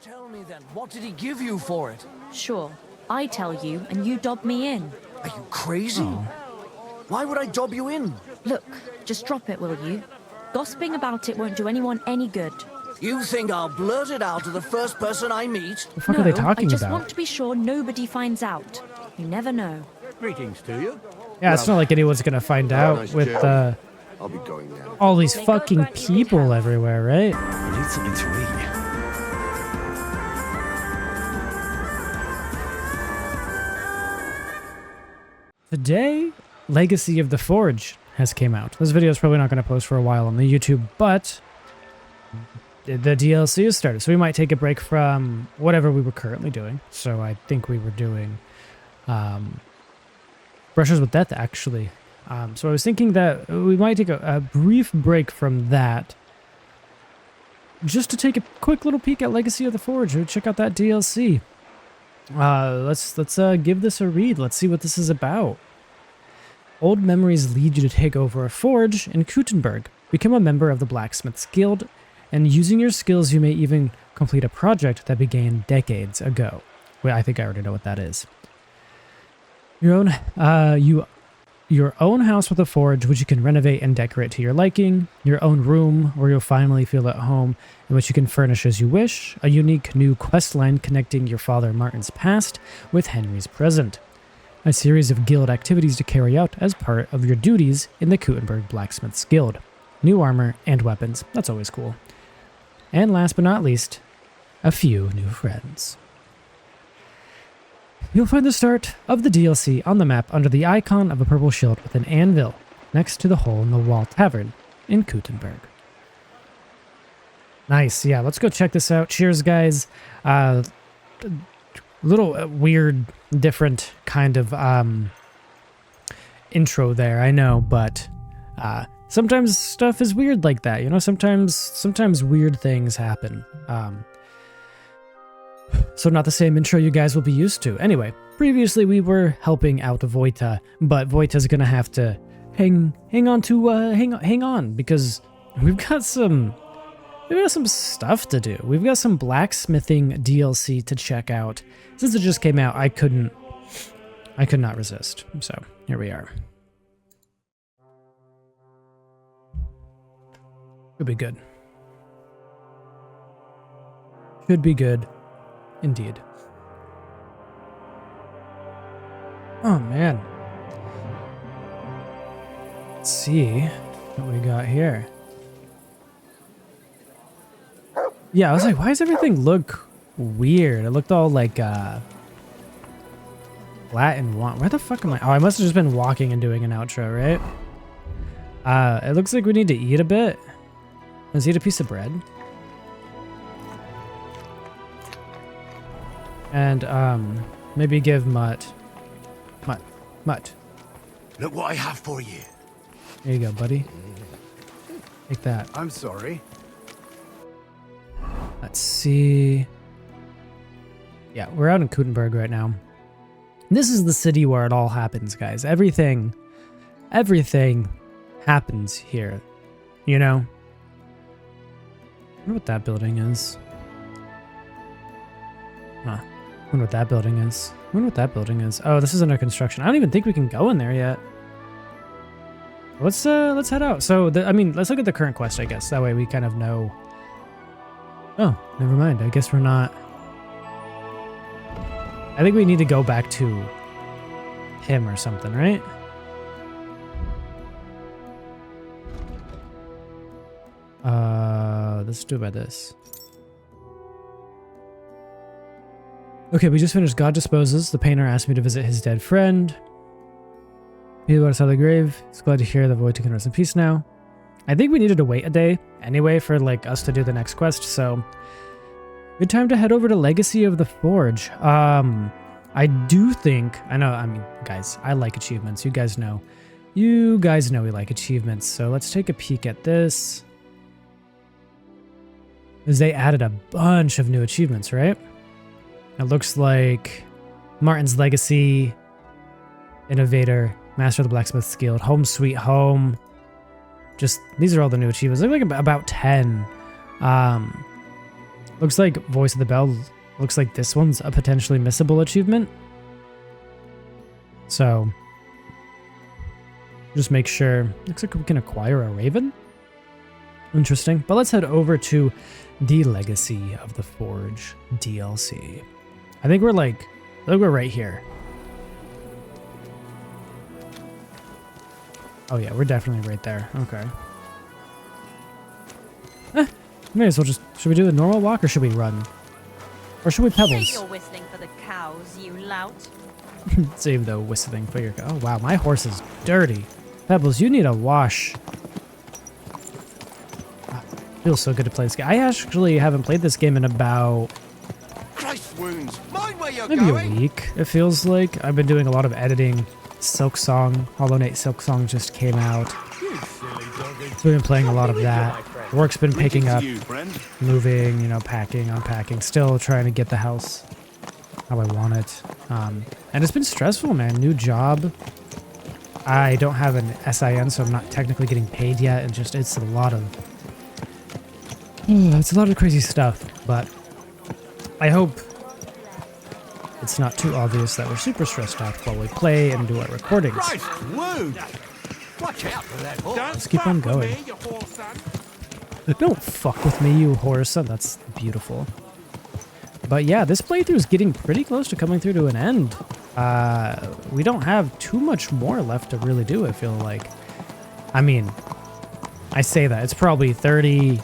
Tell me then, what did he give you for it? Sure, I tell you and you dob me in. Are you crazy? Why would I dob you in? Look, just drop it, will you? Gossiping about it won't do anyone any good. You think I'll blurt it out to the first person I meet? The fuck are they talking I just about? want to be sure nobody finds out. You never know. Greetings to you. Yeah, it's not like anyone's gonna find out nice with journey. I'll be going now. all these May God fucking grant me good people health. everywhere, right? I need something to eat. Today, Legacy of the Forge has came out. This video is probably not going to post for a while on the YouTube, but the DLC has started, so we might take a break from whatever we were currently doing. So I think we were doing Brushes with Death, actually. So I was thinking that we might take a brief break from that just to take a quick little peek at Legacy of the Forge or check out that DLC. Let's give this a read. Let's see what this is about. Old memories lead you to take over a forge in Kuttenberg, become a member of the Blacksmith's Guild, and using your skills you may even complete a project that began decades ago. Well, I think I already know what that is. Your own house with a forge which you can renovate and decorate to your liking, your own room where you'll finally feel at home and which you can furnish as you wish, a unique new quest line connecting your father Martin's past with Henry's present, a series of guild activities to carry out as part of your duties in the Kuttenberg Blacksmith's Guild, new armor and weapons, that's always cool, and last but not least, a few new friends. You'll find the start of the DLC on the map under the icon of a purple shield with an anvil, next to the Hole in the Wall Tavern in Kuttenberg. Nice, yeah, let's go check this out. Cheers, guys. Little weird, different kind of intro there, I know, but sometimes stuff is weird like that, you know? Sometimes weird things happen. So not the same intro you guys will be used to. Anyway, previously we were helping out Vojta, but Vojta's gonna have to hang on because we've got some stuff to do. We've got some blacksmithing DLC to check out. Since it just came out, I could not resist. So here we are. Should be good. Should be good. Indeed. Oh man. Let's see what we got here. Yeah, I was like, why does everything look weird? It looked all like flat and where the fuck am I? Oh, I must have just been walking and doing an outro, right? It looks like we need to eat a bit. Let's eat a piece of bread. And maybe give Mutt. Look what I have for you. There you go, buddy. Take that. I'm sorry. Let's see. Yeah, we're out in Kuttenberg right now. This is the city where it all happens, guys. Everything happens here. You know? I wonder what that building is. Huh. I wonder what that building is. Oh, this is under construction. I don't even think we can go in there yet. Let's head out. So, let's look at the current quest, I guess. That way we kind of know. Oh, never mind. I guess we're not. I think we need to go back to him or something, right? Let's do it by this. Okay, we just finished God Disposes. The painter asked me to visit his dead friend. He let us out of the grave. He's glad to hear the Void can rest in peace now. I think we needed to wait a day anyway for us to do the next quest, so good time to head over to Legacy of the Forge. I do think, guys, I like achievements. You guys know we like achievements. So let's take a peek at this. Because they added a bunch of new achievements, right? It looks like Martin's Legacy, Innovator, Master of the Blacksmith's Guild, Home Sweet Home. Just, these are all the new achievements. They're like about 10. Looks like Voice of the Bell. Looks like this one's a potentially missable achievement. So, just make sure. Looks like we can acquire a raven. Interesting. But let's head over to the Legacy of the Forge DLC. I think we're right here. Oh yeah, we're definitely right there. Okay. May as well just... Should we do a normal walk or should we run? Or should we pebbles? You're whistling for the cows, you lout. Save the whistling for your... Oh wow, my horse is dirty. Pebbles, you need a wash. Feels so good to play this game. I actually haven't played this game in about... Christ wounds! Mind where you're maybe going! a week, it feels like. I've been doing a lot of editing. Silksong, Hollow Knight Silksong just came out. So we've been playing a lot of that. Work's been picking up, moving, you know, packing, unpacking, still trying to get the house how I want it. And it's been stressful, man. New job. I don't have an SIN, so I'm not technically getting paid yet. And just, it's a lot of crazy stuff. But I hope it's not too obvious that we're super stressed out while we play and do our recordings. Christ wounds! Watch out for that horse! Let's keep on going. Don't fuck with me, you horse. That's beautiful. But yeah, this playthrough is getting pretty close to coming through to an end. We don't have too much more left to really do, I feel like. I mean, I say that. It's probably 30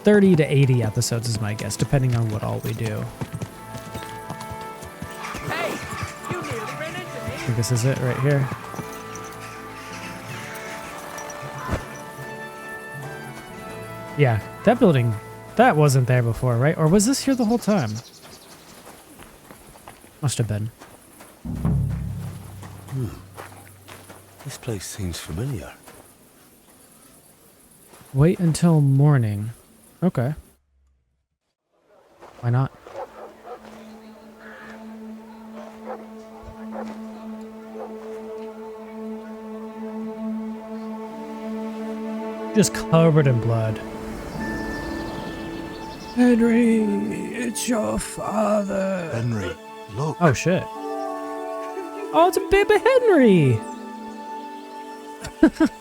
to 80 episodes is my guess, depending on what all we do. Hey, you nearly ran into me. I think this is it right here. Yeah, that building, that wasn't there before, right? Or was this here the whole time? Must have been. This place seems familiar. Wait until morning. Okay. Why not? Just covered in blood. Henry, it's your father. Henry, look. Oh shit. Oh, it's a baby Henry.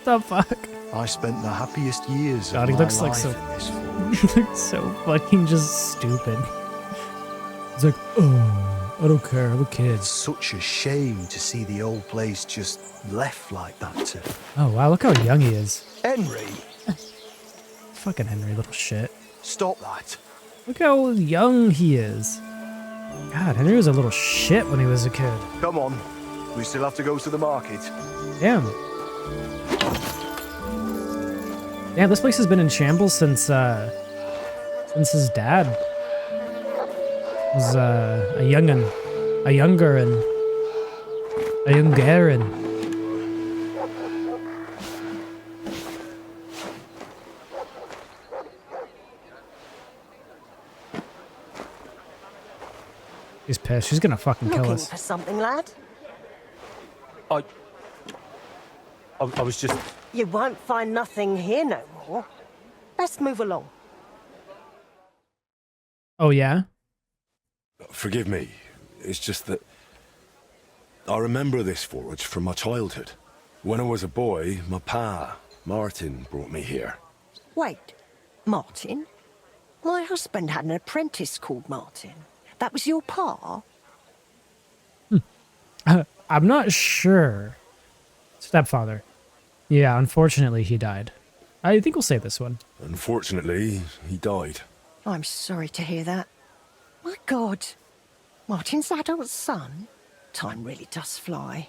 The fuck? I spent the happiest years God, of he my looks like life so- in this forge. He looks so fucking just stupid. He's like, oh, I don't care, I'm a kid. It's such a shame to see the old place just left like that to... Oh wow, look how young he is. Henry, Fucking Henry, little shit. stop that. Look how young he is. God, Henry was a little shit when he was a kid. Come on, we still have to go to the market. Damn. Yeah, this place has been in shambles since his dad was a young'un, a youngerin. She's pissed. She's gonna fucking kill Looking us. for something, lad? I was just... You won't find nothing here no more. Let's move along. Oh yeah? Forgive me. It's just that I remember this forge from my childhood. When I was a boy, my pa, Martin, brought me here. Wait, Martin? My husband had an apprentice called Martin. That was your pa? I'm not sure. Stepfather. Yeah, unfortunately he died. I think we'll save this one. Unfortunately, he died. I'm sorry to hear that. My God. Martin's adult son? Time really does fly.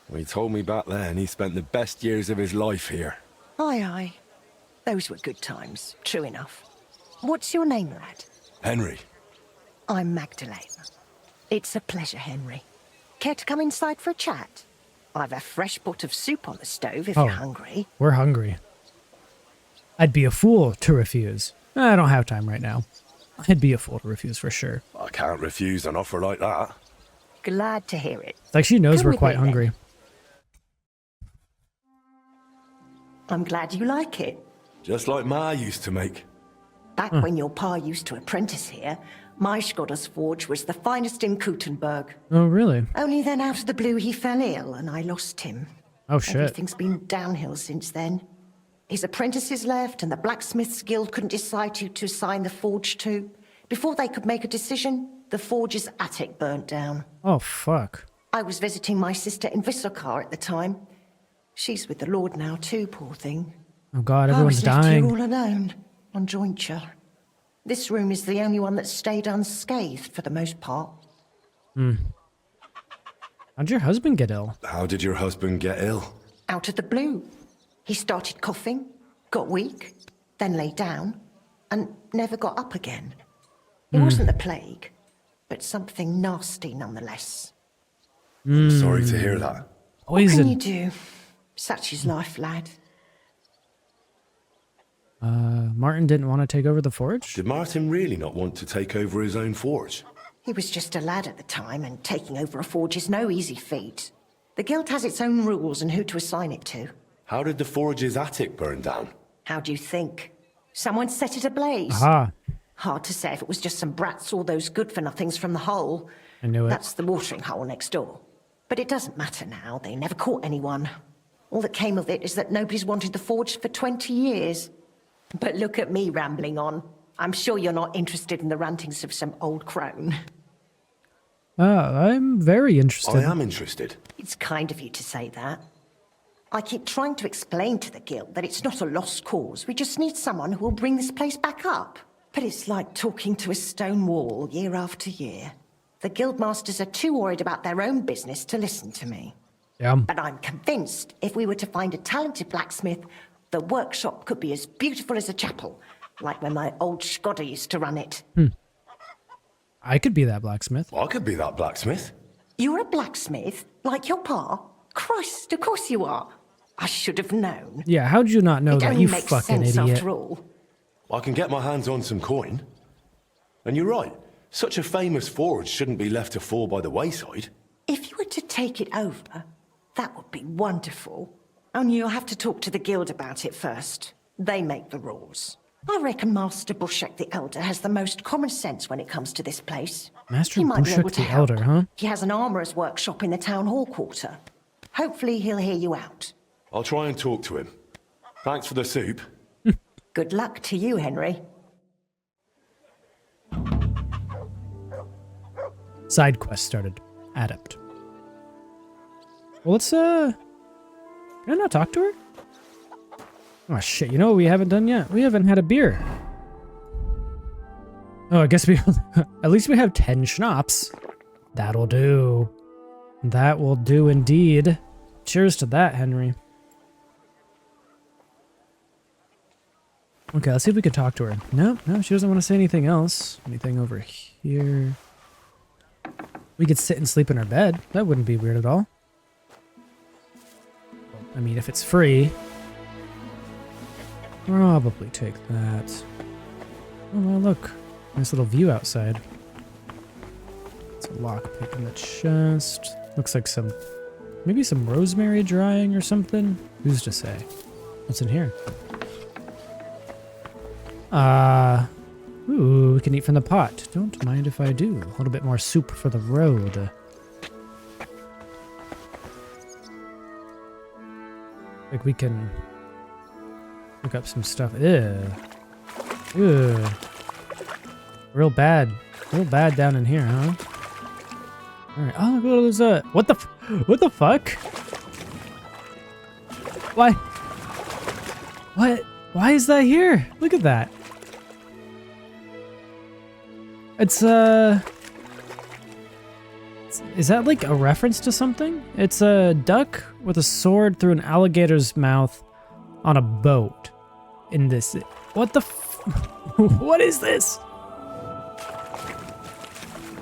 Well, he told me back then he spent the best years of his life here. Aye, aye. Those were good times, true enough. What's your name, lad? Henry. I'm Magdalene. It's a pleasure, Henry. Care to come inside for a chat? I've a fresh pot of soup on the stove if Oh. you're hungry. We're hungry. I'd be a fool to refuse. I don't have time right now. I'd be a fool to refuse for sure. I can't refuse an offer like that. Glad to hear it. It's like she knows Come we're with quite me, then. hungry. I'm glad you like it. Just like Ma used to make. Back when your pa used to apprentice here, my Skodder's forge was the finest in Kuttenberg. Oh, really? Only then out of the blue he fell ill and I lost him. Oh, shit. Everything's been downhill since then. His apprentices left and the blacksmiths guild couldn't decide who to assign the forge to. Before they could make a decision, the forge's attic burnt down. Oh, fuck. I was visiting my sister in Visselkar at the time. She's with the Lord now too, poor thing. Oh, God, everyone's I was left here dying. all alone, on jointure. This room is the only one that stayed unscathed for the most part. How'd your husband get ill? How did your husband get ill? Out of the blue. He started coughing, got weak, then lay down, and never got up again. It wasn't the plague, but something nasty nonetheless. I'm sorry to hear that. What can Poison. you do? Such is life, lad. Martin didn't want to take over the forge? Did Martin really not want to take over his own forge? He was just a lad at the time, and taking over a forge is no easy feat. The guild has its own rules and who to assign it to. How did the forge's attic burn down? How do you think? Someone set it ablaze. Aha. Hard to say if it was just some brats or those good-for-nothings from the hole. I knew it. That's the watering hole next door. But it doesn't matter now. They never caught anyone. All that came of it is that nobody's wanted the forge for 20 years. But look at me rambling on. I'm sure you're not interested in the rantings of some old crone. I'm very interested. I am interested. It's kind of you to say that. I keep trying to explain to the guild that it's not a lost cause. We just need someone who will bring this place back up. But it's like talking to a stone wall year after year. The guildmasters are too worried about their own business to listen to me. Yeah. But I'm convinced if we were to find a talented blacksmith, the workshop could be as beautiful as a chapel, like when my old Skodder used to run it. I could be that blacksmith. I could be that blacksmith. You're a blacksmith, like your pa? Christ, of course you are. I should have known. Yeah, how'd you not know It that, only you makes fucking sense idiot? after all. I can get my hands on some coin. And you're right. Such a famous forge shouldn't be left to fall by the wayside. If you were to take it over, that would be wonderful. Only you'll have to talk to the guild about it first. They make the rules. I reckon Master Bushek the Elder has the most common sense when it comes to this place. Master He might be able Bushek to the help. Elder, huh? He has an armourer's workshop in the town hall quarter. Hopefully he'll hear you out. I'll try and talk to him. Thanks for the soup. Good luck to you, Henry. Side quest started. Adept. Well, let's, can I not talk to her? Oh, shit. You know what we haven't done yet? We haven't had a beer. Oh, I guess we... At least we have 10 schnapps. That'll do. That will do indeed. Cheers to that, Henry. Okay, let's see if we can talk to her. No, she doesn't want to say anything else. Anything over here? We could sit and sleep in our bed. That wouldn't be weird at all. I mean, if it's free. Probably take that. Oh, well, look. Nice little view outside. It's a lockpick in the chest. Looks like some... Maybe some rosemary drying or something? Who's to say? What's in here? Ooh, we can eat from the pot. Don't mind if I do. A little bit more soup for the road. Like we can look up some stuff. Ew. Ew. Real bad down in here, huh? Alright. Oh, look, there's a... What the fuck? Why? What? Why is that here? Look at that. It's, is that like a reference to something? It's a duck with a sword through an alligator's mouth on a boat. In this... What the what is this?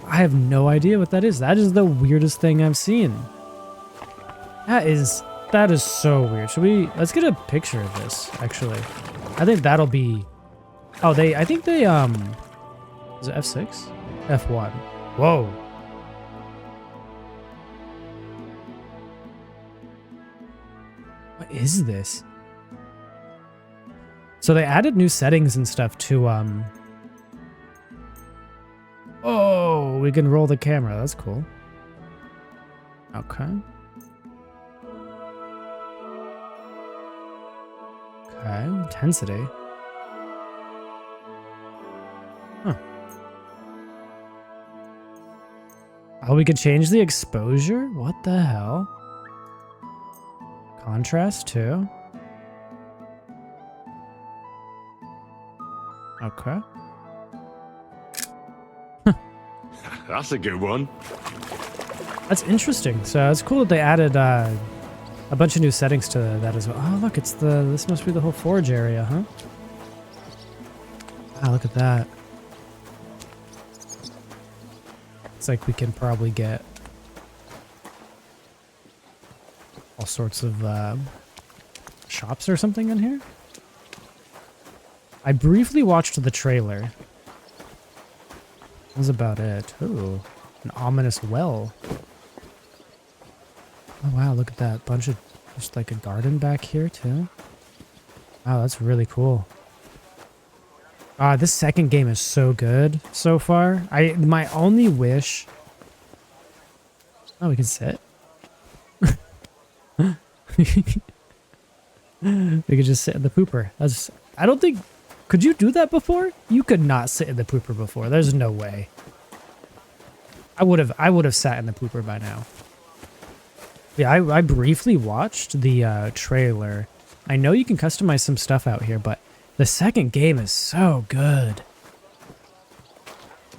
I have no idea what that is. That is the weirdest thing I've seen. That is so weird. Should we... Let's get a picture of this, actually. I think that'll be... Oh, I think they, is it F6? F1. Whoa. What is this? So they added new settings and stuff to, oh, we can roll the camera. That's cool. Okay. Okay, intensity. Huh. Oh, we could change the exposure? What the hell? Contrast too? Okay. That's a good one. That's interesting. So it's cool that they added a bunch of new settings to that as well. Oh, look, this must be the whole forge area, huh? Ah, look at that. It's like we can probably get all sorts of shops or something in here. I briefly watched the trailer. That was about it. Ooh, an ominous well. Oh wow, look at that. Bunch of, just like a garden back here too. Wow, that's really cool. This second game is so good so far. My only wish... Oh, we can sit. We could just sit in the pooper. I don't think... Could you do that before? You could not sit in the pooper before. There's no way. I would have sat in the pooper by now. Yeah, I briefly watched the trailer. I know you can customize some stuff out here, but the second game is so good.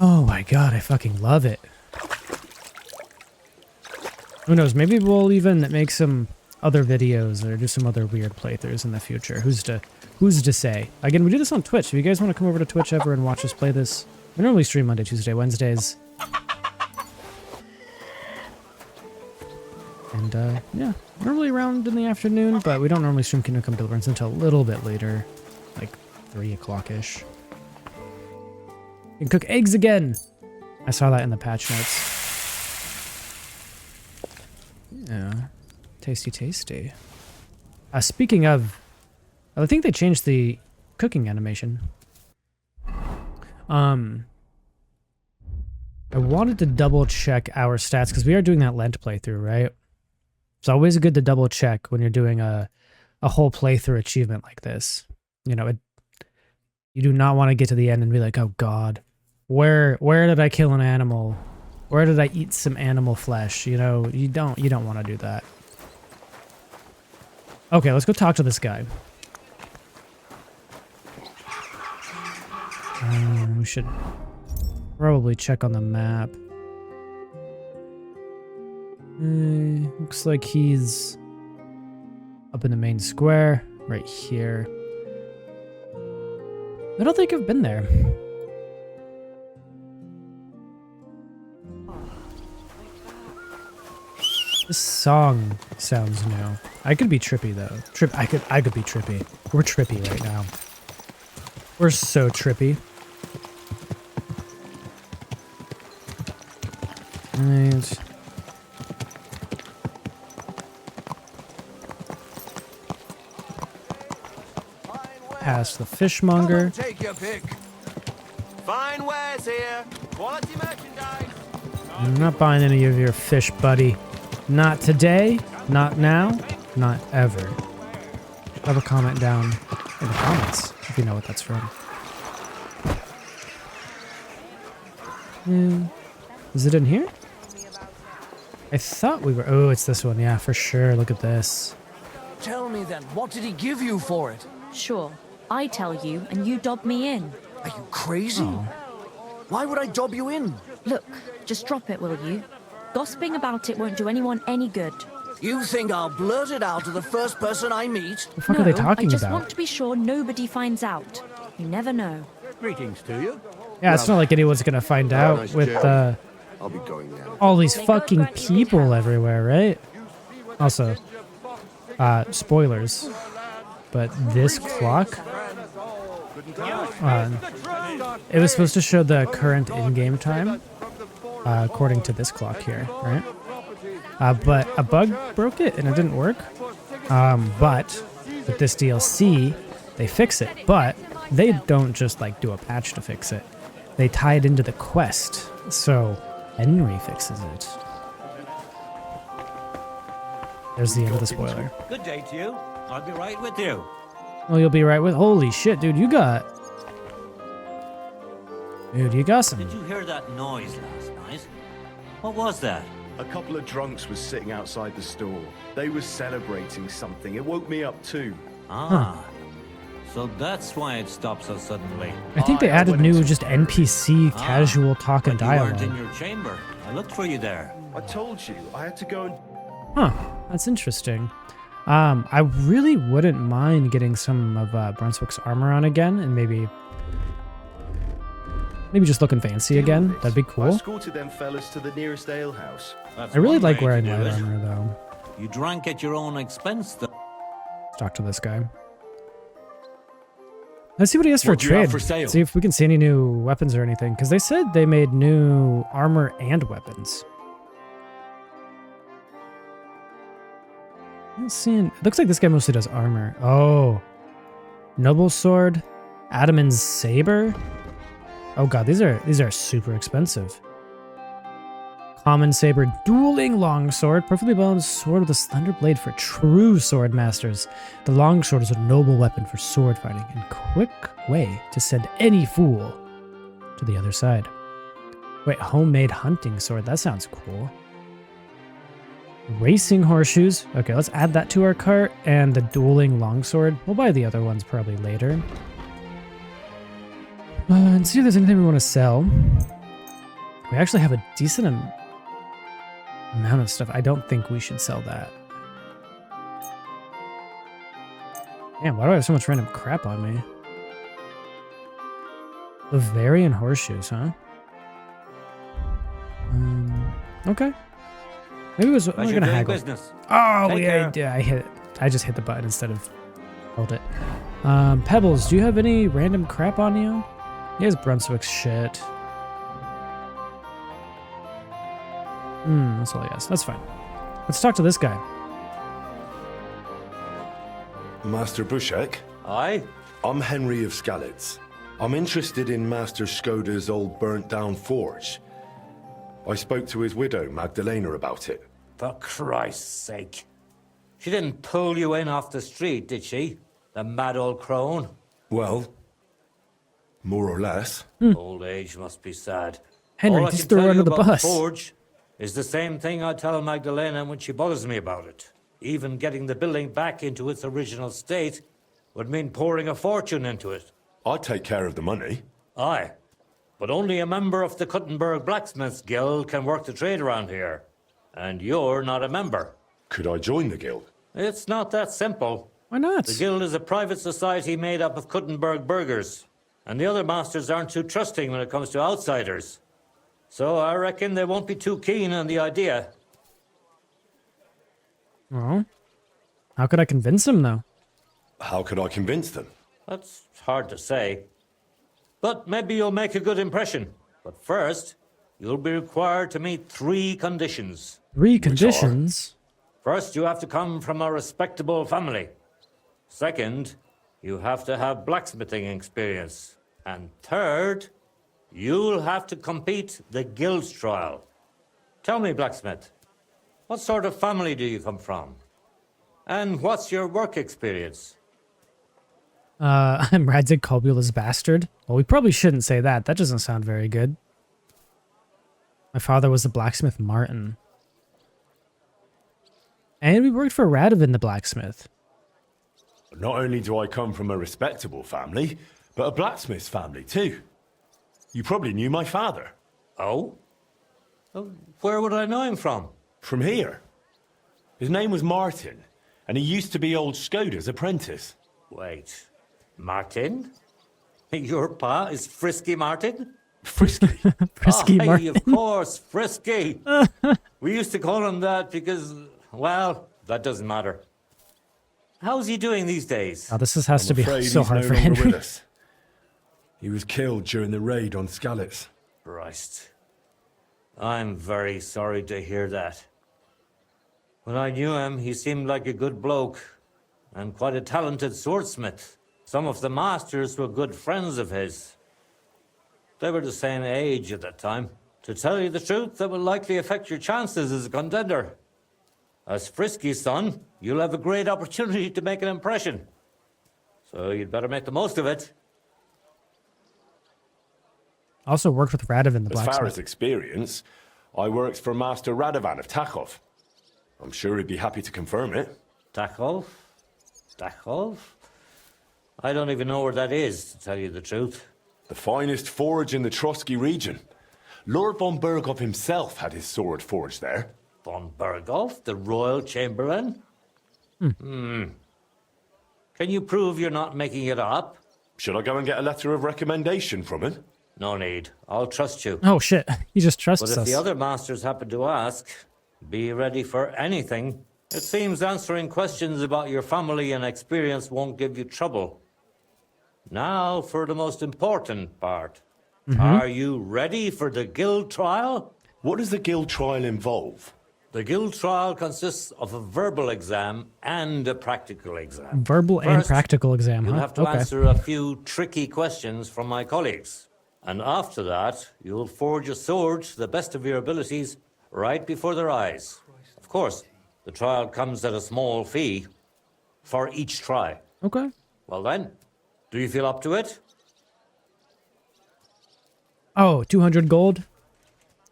Oh my god, I fucking love it. Who knows, maybe we'll even make some other videos or do some other weird playthroughs in the future. Who's to say? Again, we do this on Twitch. If you guys want to come over to Twitch ever and watch us play this, we normally stream Monday, Tuesday, Wednesdays. And yeah, normally around in the afternoon, but we don't normally stream Kingdom Come Deliverance until a little bit later, like 3 o'clock-ish. You can cook eggs again! I saw that in the patch notes. Yeah. Tasty, tasty. Speaking of, I think they changed the cooking animation. I wanted to double check our stats because we are doing that Lent playthrough, right? It's always good to double check when you're doing a whole playthrough achievement like this. You know, you do not want to get to the end and be like, oh god, where did I kill an animal? Where did I eat some animal flesh? You know, you don't want to do that. Okay, let's go talk to this guy. We should probably check on the map. Looks like he's up in the main square, right here. I don't think I've been there. This song sounds new. I could be trippy though. I could be trippy. We're trippy right now. We're so trippy. Right. Past the fishmonger. Take your pick. Fine wares here. Quality merchandise. I'm not buying any of your fish, buddy. Not today, not now, not ever. Have a comment down in the comments if you know what that's from. Is it in here? I thought we were... Oh, it's this one. Yeah, for sure. Look at this. Tell me then, what did he give you for it? Sure, I tell you, and you dob me in. Are you crazy? Oh. Why would I dob you in? Look, just drop it, will you? Gossiping about it won't do anyone any good. You think I'll blurt it out to the first person I meet? What the fuck are they talking I just about? want to be sure nobody finds out. You never know. Greetings to you. Yeah, it's not like anyone's gonna find out with I'll be going there. all these fucking people everywhere, right? Also, spoilers, but this clock, it was supposed to show the current in-game time, according to this clock here, right? But a bug broke it and it didn't work. But with this DLC, they fix it, but they don't just like do a patch to fix it. They tie it into the quest, so Henry fixes it. There's the end of the spoiler. Good day to you. I'll be right with you. Well, you'll be right with. Holy shit, dude, you got. Dude, you got some. Did you hear that noise last night? What was that? A couple of drunks was sitting outside the store. They were celebrating something. It woke me up too. Ah. So that's why it stopped so suddenly. I think they added new just NPC casual talk and But you weren't dialogue. in your chamber. I looked for you there. I told you, I had to go and... Huh, that's interesting. I really wouldn't mind getting some of Brunswick's armor on again, and maybe just looking fancy again. That'd be I cool. escorted them fellas to the nearest alehouse. That's I really one like way wearing to do light it. armor though. You drank at your own expense, though. Let's talk to this guy. Let's see what he has for What do you have trade. for sale? See if we can see any new weapons or anything, because they said they made new armor and weapons. I'm not seeing. It looks like this guy mostly does armor. Oh, noble sword, Adaman's saber. Oh god, these are super expensive. Common saber, dueling longsword, perfectly balanced sword with a slender blade for true sword masters. The longsword is a noble weapon for sword fighting and quick way to send any fool to the other side. Wait, homemade hunting sword, that sounds cool. Racing horseshoes. Okay, let's add that to our cart. And the dueling longsword. We'll buy the other ones probably later. And see if there's anything we want to sell. We actually have a decent amount of stuff. I don't think we should sell that. Damn, why do I have so much random crap on me? Bavarian horseshoes, huh? Okay. Maybe it was we're Pleasure gonna doing haggle. business. Oh Take yeah, care. I just hit the button instead of held it. Pebbles, do you have any random crap on you? He has Brunswick's shit. That's all he has. That's fine. Let's talk to this guy. Master Bushek, Aye? I'm Henry of Skalitz. I'm interested in Master Skoda's old burnt-down forge. I spoke to his widow, Magdalena, about it. For Christ's sake. She didn't pull you in off the street, did she? The mad old crone? Well, more or less. Old age must be sad. Henry, All I just can throw her tell under you the about bus. Forge is the same thing I tell Magdalena when she bothers me about it. Even getting the building back into its original state would mean pouring a fortune into it. I'd take care of the money. Aye, but only a member of the Kuttenberg Blacksmiths Guild can work the trade around here. And you're not a member. Could I join the guild? It's not that simple. Why not? The guild is a private society made up of Kuttenberg burghers, and the other masters aren't too trusting when it comes to outsiders. So I reckon they won't be too keen on the idea. Well, how could I convince him though? How could I convince them? That's hard to say. But maybe you'll make a good impression. But first, you'll be required to meet 3 conditions. 3 conditions. First, you have to come from a respectable family. Second, you have to have blacksmithing experience. And third, you'll have to compete the guild's trial. Tell me, blacksmith, what sort of family do you come from? And what's your work experience? I'm Radzig Kolbula's bastard. Well, we probably shouldn't say that. That doesn't sound very good. My father was the blacksmith Martin. And we worked for Radovan the blacksmith. Not only do I come from a respectable family, but a blacksmith's family too. You probably knew my father. Oh? Where would I know him from? From here. His name was Martin, and he used to be old Skoda's apprentice. Wait, Martin? Your pa is Frisky Martin? Frisky. Frisky Aye, Martin. of course, Frisky. We used to call him that because, well, that doesn't matter. How's he doing these days? Oh, this has to I'm be afraid so he's hard no for longer Henry. with us. He was killed during the raid on Skalitz. Christ. I'm very sorry to hear that. When I knew him, he seemed like a good bloke and quite a talented swordsmith. Some of the masters were good friends of his. They were the same age at that time. To tell you the truth, that will likely affect your chances as a contender. As Frisky's son, you'll have a great opportunity to make an impression. So you'd better make the most of it. Also worked with Radovan the As far blacksmith. as experience, I worked for Master Radovan of Takhov. I'm sure he'd be happy to confirm it. Takhov? Takhov? I don't even know where that is, to tell you the truth. The finest forge in the Trotsky region. Lord von Berghoff himself had his sword forged there. Von Berghoff, the royal chamberlain? Can you prove you're not making it up? Should I go and get a letter of recommendation from him? No need. I'll trust you. Oh shit, he just trusts But if us. the other masters happen to ask, be ready for anything. It seems answering questions about your family and experience won't give you trouble. Now for the most important part. Are you ready for the guild trial? What does the guild trial involve? The guild trial consists of a verbal exam and a practical exam. Verbal and First, practical exam, You'll huh? have to answer a few tricky questions from my colleagues. And after that, you'll forge a sword to the best of your abilities right before their eyes. Of course, the trial comes at a small fee for each try. Okay. Well then, do you feel up to it? Oh, 200 gold?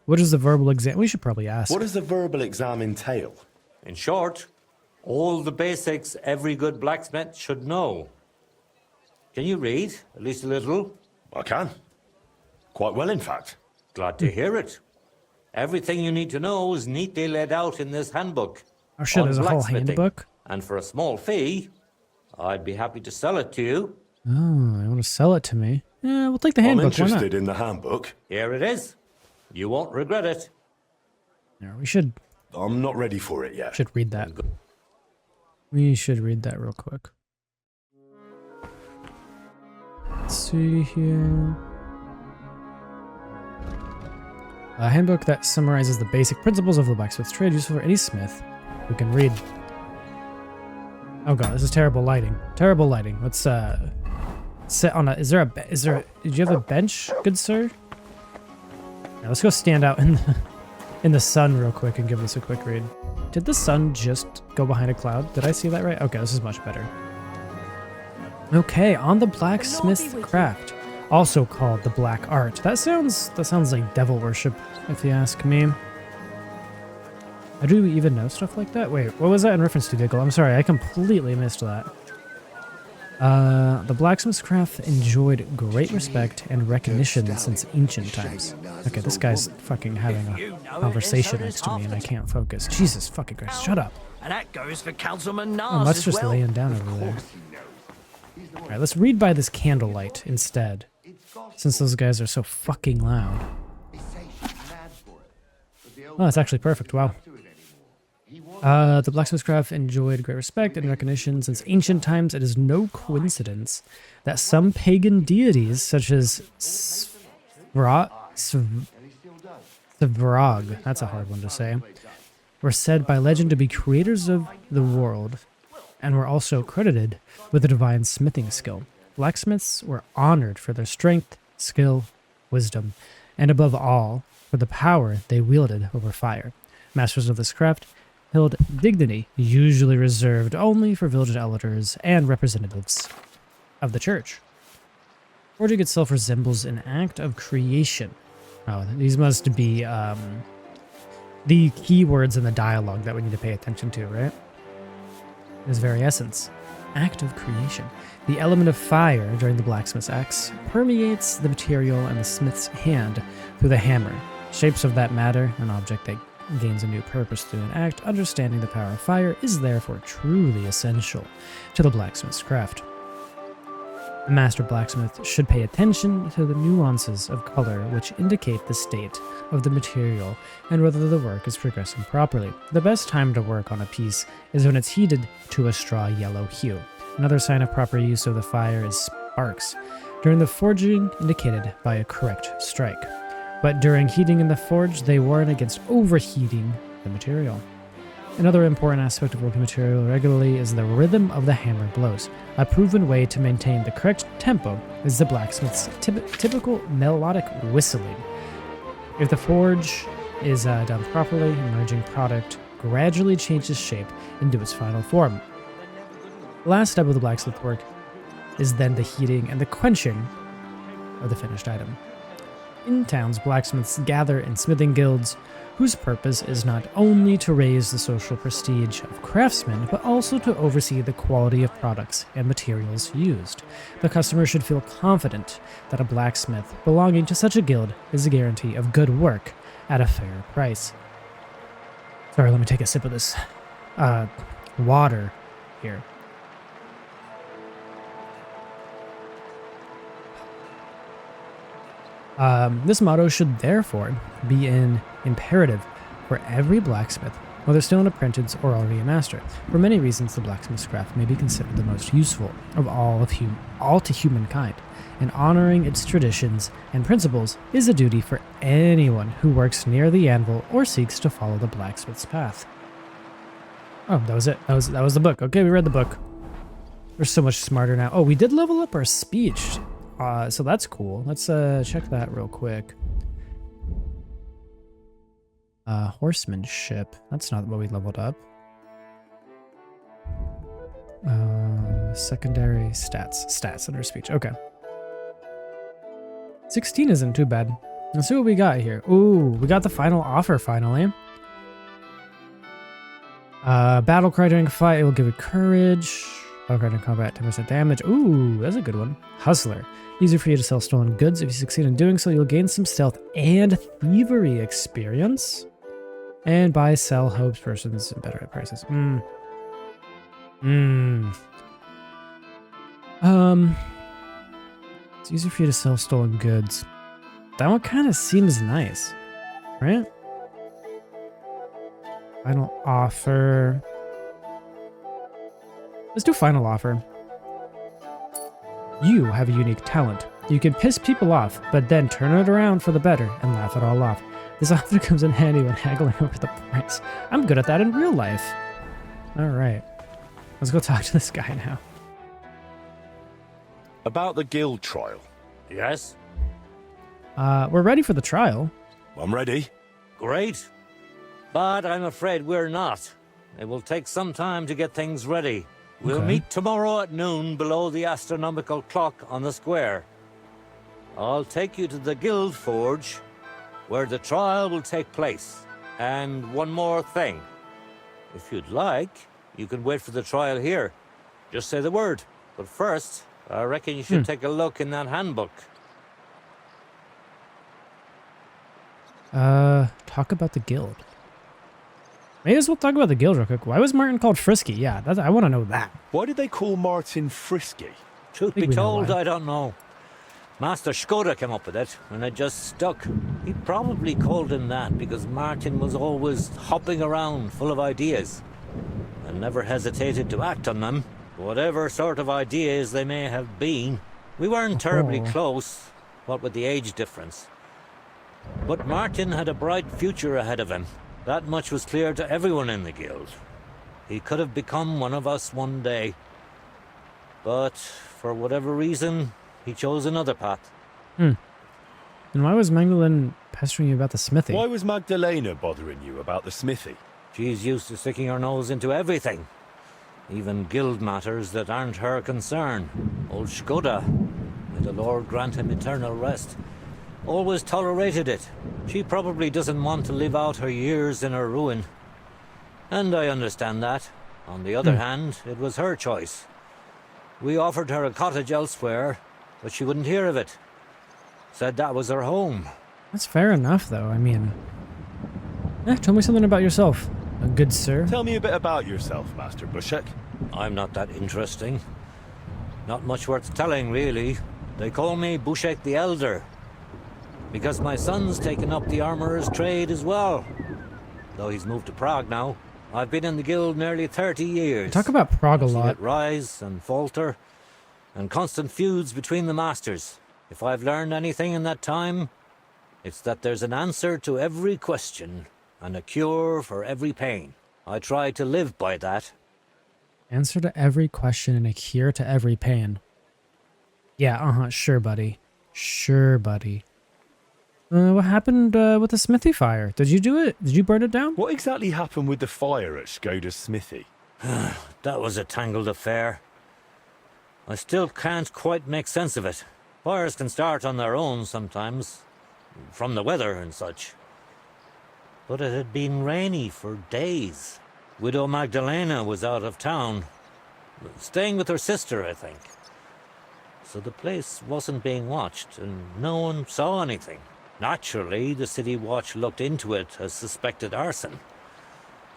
What is the verbal exam? We should probably ask. What does the verbal exam entail? In short, all the basics every good blacksmith should know. Can you read, at least a little? I can. Quite well, in fact. Glad to hear it. Everything you need to know is neatly laid out in this handbook. Oh shit, on there's a whole blacksmithing. handbook? And for a small fee, I'd be happy to sell it to you. Oh, I want to sell it to me. Yeah, we'll take the I'm handbook. Why not? interested in the handbook. Here it is. You won't regret it. Yeah, we should I'm not ready for it yet. read that. We should read that real quick. Let's see here. A handbook that summarizes the basic principles of the blacksmith's trade, useful for any smith who can read. Oh god, this is terrible lighting. Terrible lighting. Let's sit on a. Is there a? Did you have a bench, good sir? Yeah, let's go stand out in the sun real quick and give this a quick read. Did the sun just go behind a cloud? Did I see that right? Okay, this is much better. Okay, on the blacksmith's craft, also called the black art. That sounds like devil worship, if you ask me. Do we even know stuff like that? Wait, what was that in reference to, Diggle? I'm sorry, I completely missed that. The blacksmith's craft enjoyed great respect and recognition since ancient times. Okay, this guy's fucking having a conversation next to me and I can't focus. Jesus fucking Christ, shut up. And that goes for Councilman Nars Oh, let's as just well. laying down over there. Alright, let's read by this candlelight instead. Since those guys are so fucking loud. Oh, that's actually perfect, wow. The blacksmith's craft enjoyed great respect and recognition since ancient times. It is no coincidence that some pagan deities, such as Svarog, that's a hard one to say, were said by legend to be creators of the world and were also credited with a divine smithing skill. Blacksmiths were honored for their strength, skill, wisdom, and above all, for the power they wielded over fire. Masters of this craft held dignity, usually reserved only for village elders and representatives of the church. Forging itself resembles an act of creation. Oh, these must be the keywords in the dialogue that we need to pay attention to, right? In its very essence, act of creation. The element of fire during the blacksmith's axe permeates the material and the smith's hand through the hammer. Shapes of that matter, an object that gains a new purpose through an act. Understanding the power of fire is therefore truly essential to the blacksmith's craft. The master blacksmith should pay attention to the nuances of color which indicate the state of the material and whether the work is progressing properly. The best time to work on a piece is when it's heated to a straw yellow hue. Another sign of proper use of the fire is sparks during the forging, indicated by a correct strike. But during heating in the forge, they warn against overheating the material. Another important aspect of working material regularly is the rhythm of the hammer blows. A proven way to maintain the correct tempo is the blacksmith's typical melodic whistling. If the forge is done properly, emerging product gradually changes shape into its final form. The last step of the blacksmith work is then the heating and the quenching of the finished item. In towns, blacksmiths gather in smithing guilds, whose purpose is not only to raise the social prestige of craftsmen, but also to oversee the quality of products and materials used. The customer should feel confident that a blacksmith belonging to such a guild is a guarantee of good work at a fair price. Sorry, let me take a sip of this water here. This motto should therefore be an imperative for every blacksmith, whether still an apprentice or already a master. For many reasons, the blacksmith's craft may be considered the most useful of all to humankind, and honoring its traditions and principles is a duty for anyone who works near the anvil or seeks to follow the blacksmith's path. Oh, that was it. That was the book. Okay, we read the book. We're so much smarter now. Oh, we did level up our speech. So that's cool. Let's check that real quick. Horsemanship. That's not what we leveled up. Secondary stats. Stats under speech. Okay. 16 isn't too bad. Let's see what we got here. Ooh, we got the final offer finally. Battle cry during a fight. It will give you courage. Battle cry during combat. 10% damage. Ooh, that's a good one. Hustler. Easier for you to sell stolen goods. If you succeed in doing so, you'll gain some stealth and thievery experience. And buy, sell, hopes, persons, and better at prices. It's easier for you to sell stolen goods. That one kind of seems nice, right? Final offer. Let's do final offer. You have a unique talent. You can piss people off, but then turn it around for the better and laugh it all off. This often comes in handy when haggling over the price. I'm good at that in real life. Alright. Let's go talk to this guy now. About the guild trial. Yes? We're ready for the trial. I'm ready. Great. But I'm afraid we're not. It will take some time to get things ready. We'll meet tomorrow at noon below the astronomical clock on the square. I'll take you to the guild forge, where the trial will take place. And one more thing. If you'd like, you can wait for the trial here. Just say the word. But first, I reckon you should take a look in that handbook. Talk about the guild. May as well talk about the guild real quick. Why was Martin called Frisky? Yeah, I want to know that. Why did they call Martin Frisky? Truth be told, I don't know. Master Skoda came up with it, and it just stuck. He probably called him that because Martin was always hopping around, full of ideas, and never hesitated to act on them, whatever sort of ideas they may have been. We weren't terribly close, what with the age difference. But Martin had a bright future ahead of him. That much was clear to everyone in the guild. He could have become one of us one day. But, for whatever reason, he chose another path. And why was Magdalene pestering you about the smithy? Why was Magdalena bothering you about the smithy? She's used to sticking her nose into everything. Even guild matters that aren't her concern. Old Skoda, may the Lord grant him eternal rest, always tolerated it. She probably doesn't want to live out her years in her ruin. And I understand that. On the other hand, it was her choice. We offered her a cottage elsewhere, but she wouldn't hear of it. Said that was her home. That's fair enough, though. I mean... tell me something about yourself, a good sir. Tell me a bit about yourself, Master Bushek. I'm not that interesting. Not much worth telling, really. They call me Bushek the Elder, because my son's taken up the armorer's trade as well. Though he's moved to Prague now. I've been in the guild nearly 30 years. Talk about Prague a I've seen lot. it rise and falter, and constant feuds between the masters. If I've learned anything in that time, it's that there's an answer to every question, and a cure for every pain. I try to live by that. Answer to every question and a cure to every pain. Yeah, sure, buddy. Sure, buddy. What happened with the smithy fire? Did you do it? Did you burn it down? What exactly happened with the fire at Skoda's smithy? That was a tangled affair. I still can't quite make sense of it. Fires can start on their own sometimes, from the weather and such. But it had been rainy for days. Widow Magdalena was out of town, staying with her sister, I think. So the place wasn't being watched, and no one saw anything. Naturally, the city watch looked into it as suspected arson.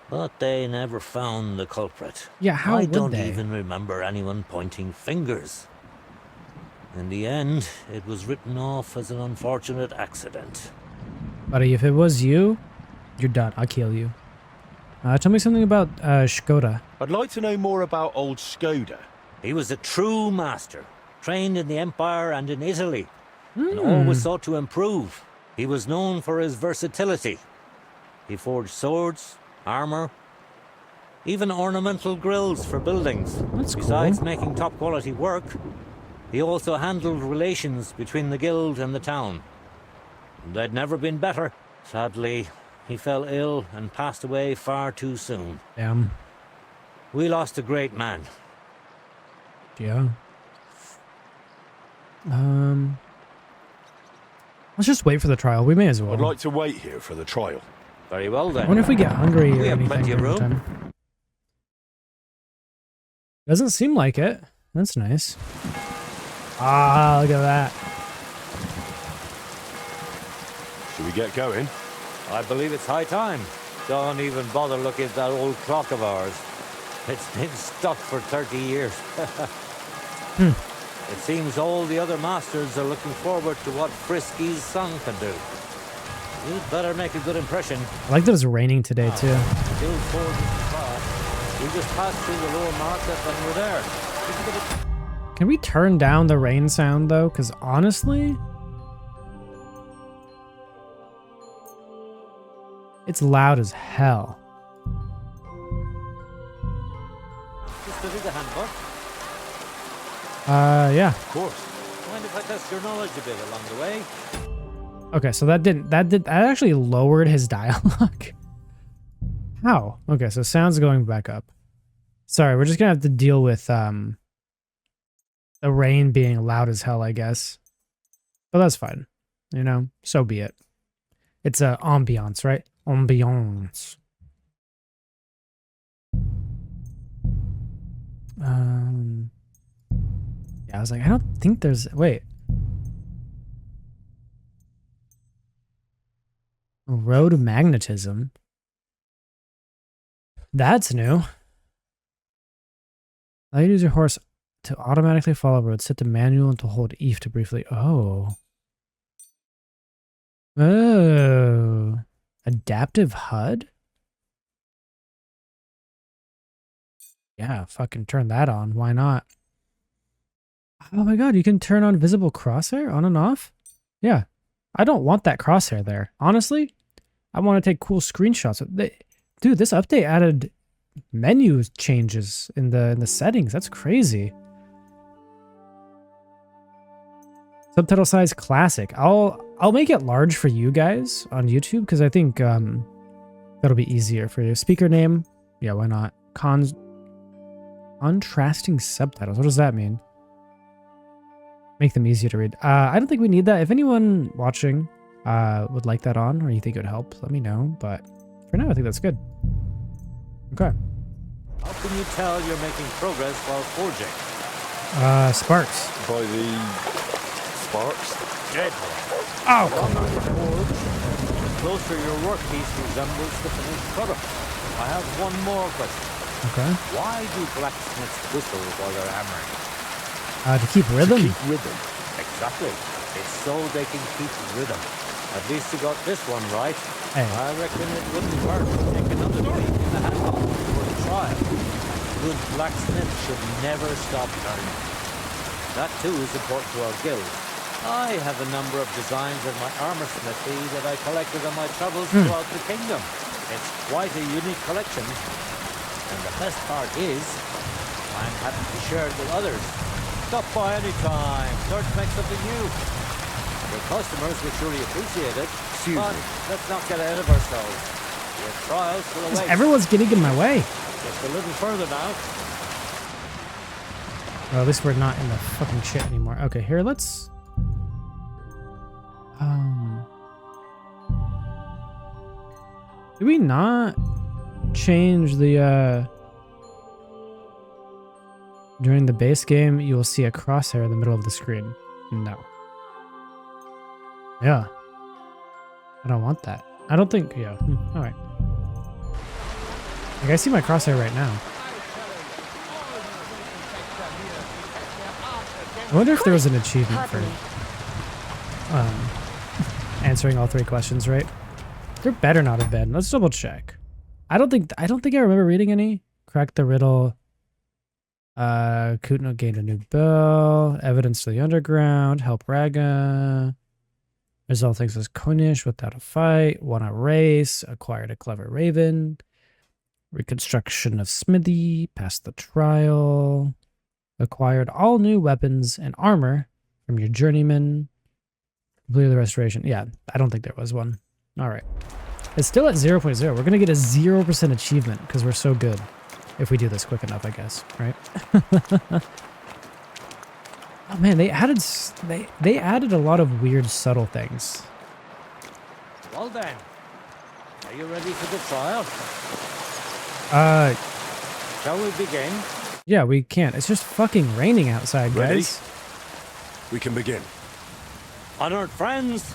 But they never found the culprit. Yeah, how I would don't they? even remember anyone pointing fingers. In the end, it was written off as an unfortunate accident. Buddy, if it was you, you're done. I'll kill you. Tell me something about Skoda. I'd like to know more about old Skoda. He was a true master, trained in the Empire and in Italy, and always sought to improve. He was known for his versatility. He forged swords, armor, even ornamental grills for buildings. That's Besides cool. making top-quality work, he also handled relations between the guild and the town. They'd never been better. Sadly, he fell ill and passed away far too soon. Damn. We lost a great man. Yeah. Let's just wait for the trial. We may as well. I'd like to wait here for the trial. Very well then. I wonder if we get hungry or We have anything plenty of during the room. time. Doesn't seem like it. That's nice. Ah, look at that. Should we get going? I believe it's high time. Don't even bother looking at that old clock of ours. It's been stuck for 30 years. It seems all the other masters are looking forward to what Frisky's son can do. You'd better make a good impression. I like that it's raining today, too. Guild Forge is far. We just passed through the lower market and we're there. Can we turn down the rain sound, though? Because honestly, it's loud as hell. Just to do the handbook. Yeah. Of course. Mind if I test your knowledge a bit along the way? Okay, so that actually lowered his dialogue. How? Okay, so sound's going back up. Sorry, we're just gonna have to deal with the rain being loud as hell, I guess. But that's fine. You know, so be it. It's a ambiance, right? Ambiance. Yeah, I was like, I don't think there's... Wait. Road magnetism. That's new. Allow you to use your horse to automatically follow roads. Set the manual and to hold Eve to briefly... Oh. Oh. Adaptive HUD? Yeah, fucking turn that on. Why not? Oh my god, you can turn on visible crosshair on and off? Yeah. I don't want that crosshair there. Honestly, I want to take cool screenshots. Dude, this update added menu changes in the settings. That's crazy. Subtitle size classic. I'll make it large for you guys on YouTube because I think that'll be easier for you. Speaker name. Yeah, why not? Contrasting subtitles. What does that mean? Make them easier to read. I don't think we need that. If anyone watching would like that on or you think it would help, let me know. But for now, I think that's good. Okay. How can you tell you're making progress while forging? Sparks. By the sparks? Dead. Oh! The closer your workpiece resembles the finished product. I have one more question. Okay. Why do blacksmiths whistle while they're hammering? To keep rhythm? To keep rhythm. Exactly. It's so they can keep rhythm. At least you got this one right. Hey. I reckon it wouldn't hurt to take another peek in the handbook for the trial. Good blacksmiths should never stop learning. That too is important to our guild. I have a number of designs of my armor smithy that I collected on my travels throughout the kingdom. It's quite a unique collection. And the best part is, I'm happy to share it with others. Stop by any time. Search make something new. Your customers will surely appreciate it. But let's not get ahead of ourselves. Your trials will await. Everyone's getting in my way. Just a little further now. Well, at least we're not in the fucking shit anymore. Okay, here, let's... Did we not change the, During the base game, you will see a crosshair in the middle of the screen. No. Yeah. I don't want that. I don't think... Yeah. Alright. Like, I see my crosshair right now. I wonder if there was an achievement for answering all 3 questions right. There better not have been. Let's double check. I don't think I remember reading any. Crack the riddle. Kutno gained a new bell. Evidence to the underground. Help Raga. Resolve things as Konish without a fight. Won a race. Acquired a clever raven. Reconstruction of Smithy. Passed the trial. Acquired all new weapons and armor from your journeyman. Completed the restoration. Yeah, I don't think there was one. All right. It's still at 0.0. We're going to get a 0% achievement because we're so good. If we do this quick enough, I guess, right? Oh man, they added a lot of weird subtle things. Well then, are you ready for the trial? Shall we begin? Yeah, we can't. It's just fucking raining outside, guys. We can begin. Honored friends,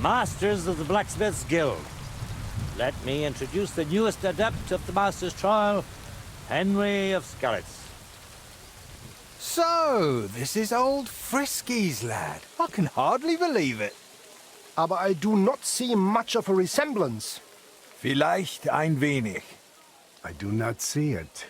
masters of the Blacksmiths Guild, let me introduce the newest adept of the Master's Trial, Henry of Skalitz. So, this is old Frisky's lad. I can hardly believe it. Aber I do not see much of a resemblance. Vielleicht ein wenig. I do not see it.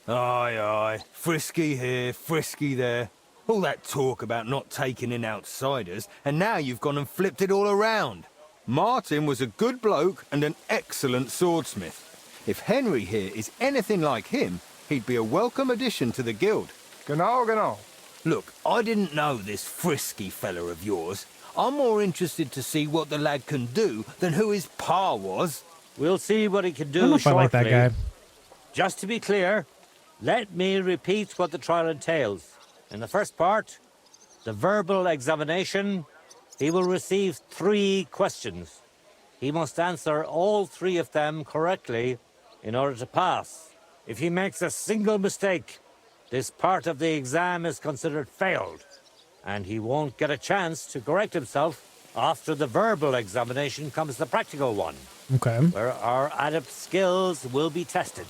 Aye, aye. Frisky here, Frisky there. All that talk about not taking in outsiders, and now you've gone and flipped it all around. Martin was a good bloke and an excellent swordsmith. If Henry here is anything like him, he'd be a welcome addition to the guild. Genau, genau. Look, I didn't know this Frisky fella of yours. I'm more interested to see what the lad can do than who his pa was. We'll see what he can do I don't know if shortly. I like that guy. Just to be clear, let me repeat what the trial entails. In the first part, the verbal examination, he will receive 3 questions. He must answer all 3 of them correctly in order to pass. If he makes a single mistake, this part of the exam is considered failed, and he won't get a chance to correct himself. After the verbal examination comes the practical one, Okay. where our adept skills will be tested.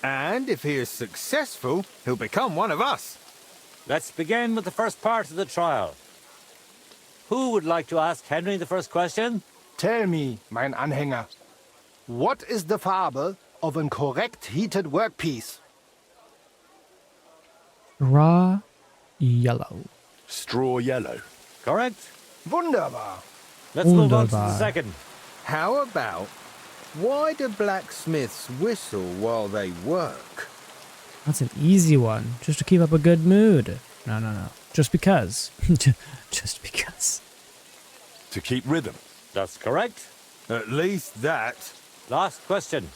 And if he is successful, he'll become one of us. Let's begin with the first part of the trial. Who would like to ask Henry the first question? Tell me, mein Anhänger, what is the Farbe of a correct heated workpiece? Raw yellow. Straw yellow. Correct? Wunderbar. Let's move on to the Wunderbar. Second, how about, why do blacksmiths whistle while they work? That's an easy one. Just to keep up a good mood. No. Just because. Just because. To keep rhythm. That's correct. At least that. Last question.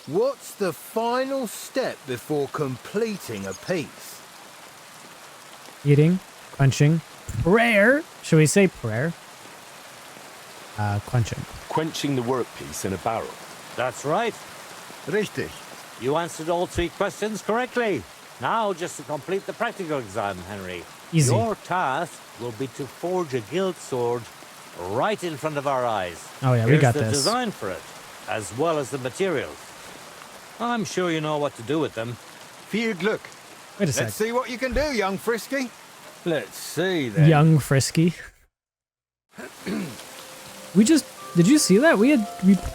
What's the final step before completing a piece? Eating, quenching, prayer. Should we say prayer? Quenching. Quenching the workpiece in a barrel. That's right. Richtig. You answered all 3 questions correctly. Now, just to complete the practical exam, Henry. Easy. Your task will be to forge a guild sword right in front of our eyes. Oh yeah, we Here's got the this. design for it, as well as the materials. I'm sure you know what to do with them. Viel Glück. Wait a sec. Let's see what you can do, young Frisky. Let's see then. Young Frisky. Did you see that? We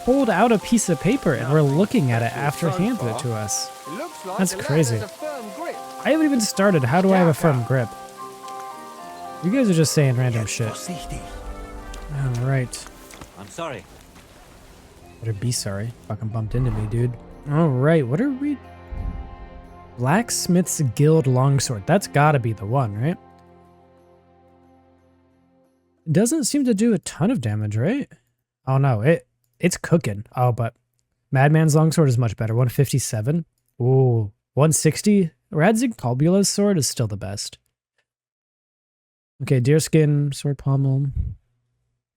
pulled out a piece of paper and we're looking at it after it handed it to us. It looks like That's the lad crazy. has a firm grip. I haven't even started. How do I have a firm grip? You guys are just saying random shit. Alright. I'm sorry. Better be sorry. Fucking bumped into me, dude. Alright, what are we... Blacksmith's Guild Longsword. That's gotta be the one, right? It doesn't seem to do a ton of damage, right? Oh no, it's cooking. Oh, but Madman's Longsword is much better. 157. Ooh, 160. Radzig Kalbula's sword is still the best. Okay, deerskin, sword pommel.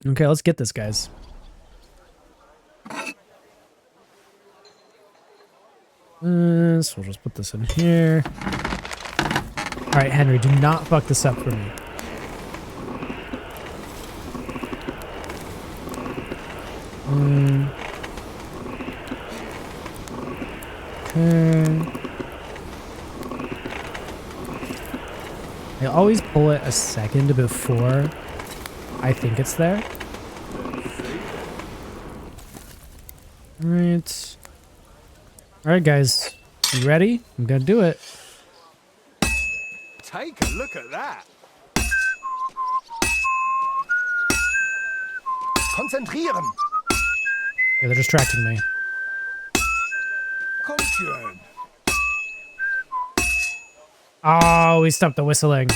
Okay, let's get this, guys. So we'll just put this in here. Alright, Henry, do not fuck this up for me. Okay. I always pull it a second before I think it's there. Alright. Alright, guys. You ready? I'm gonna do it. Take a look at that. Konzentrieren. Yeah, they're distracting me. Komm schon. Oh, we stopped the whistling.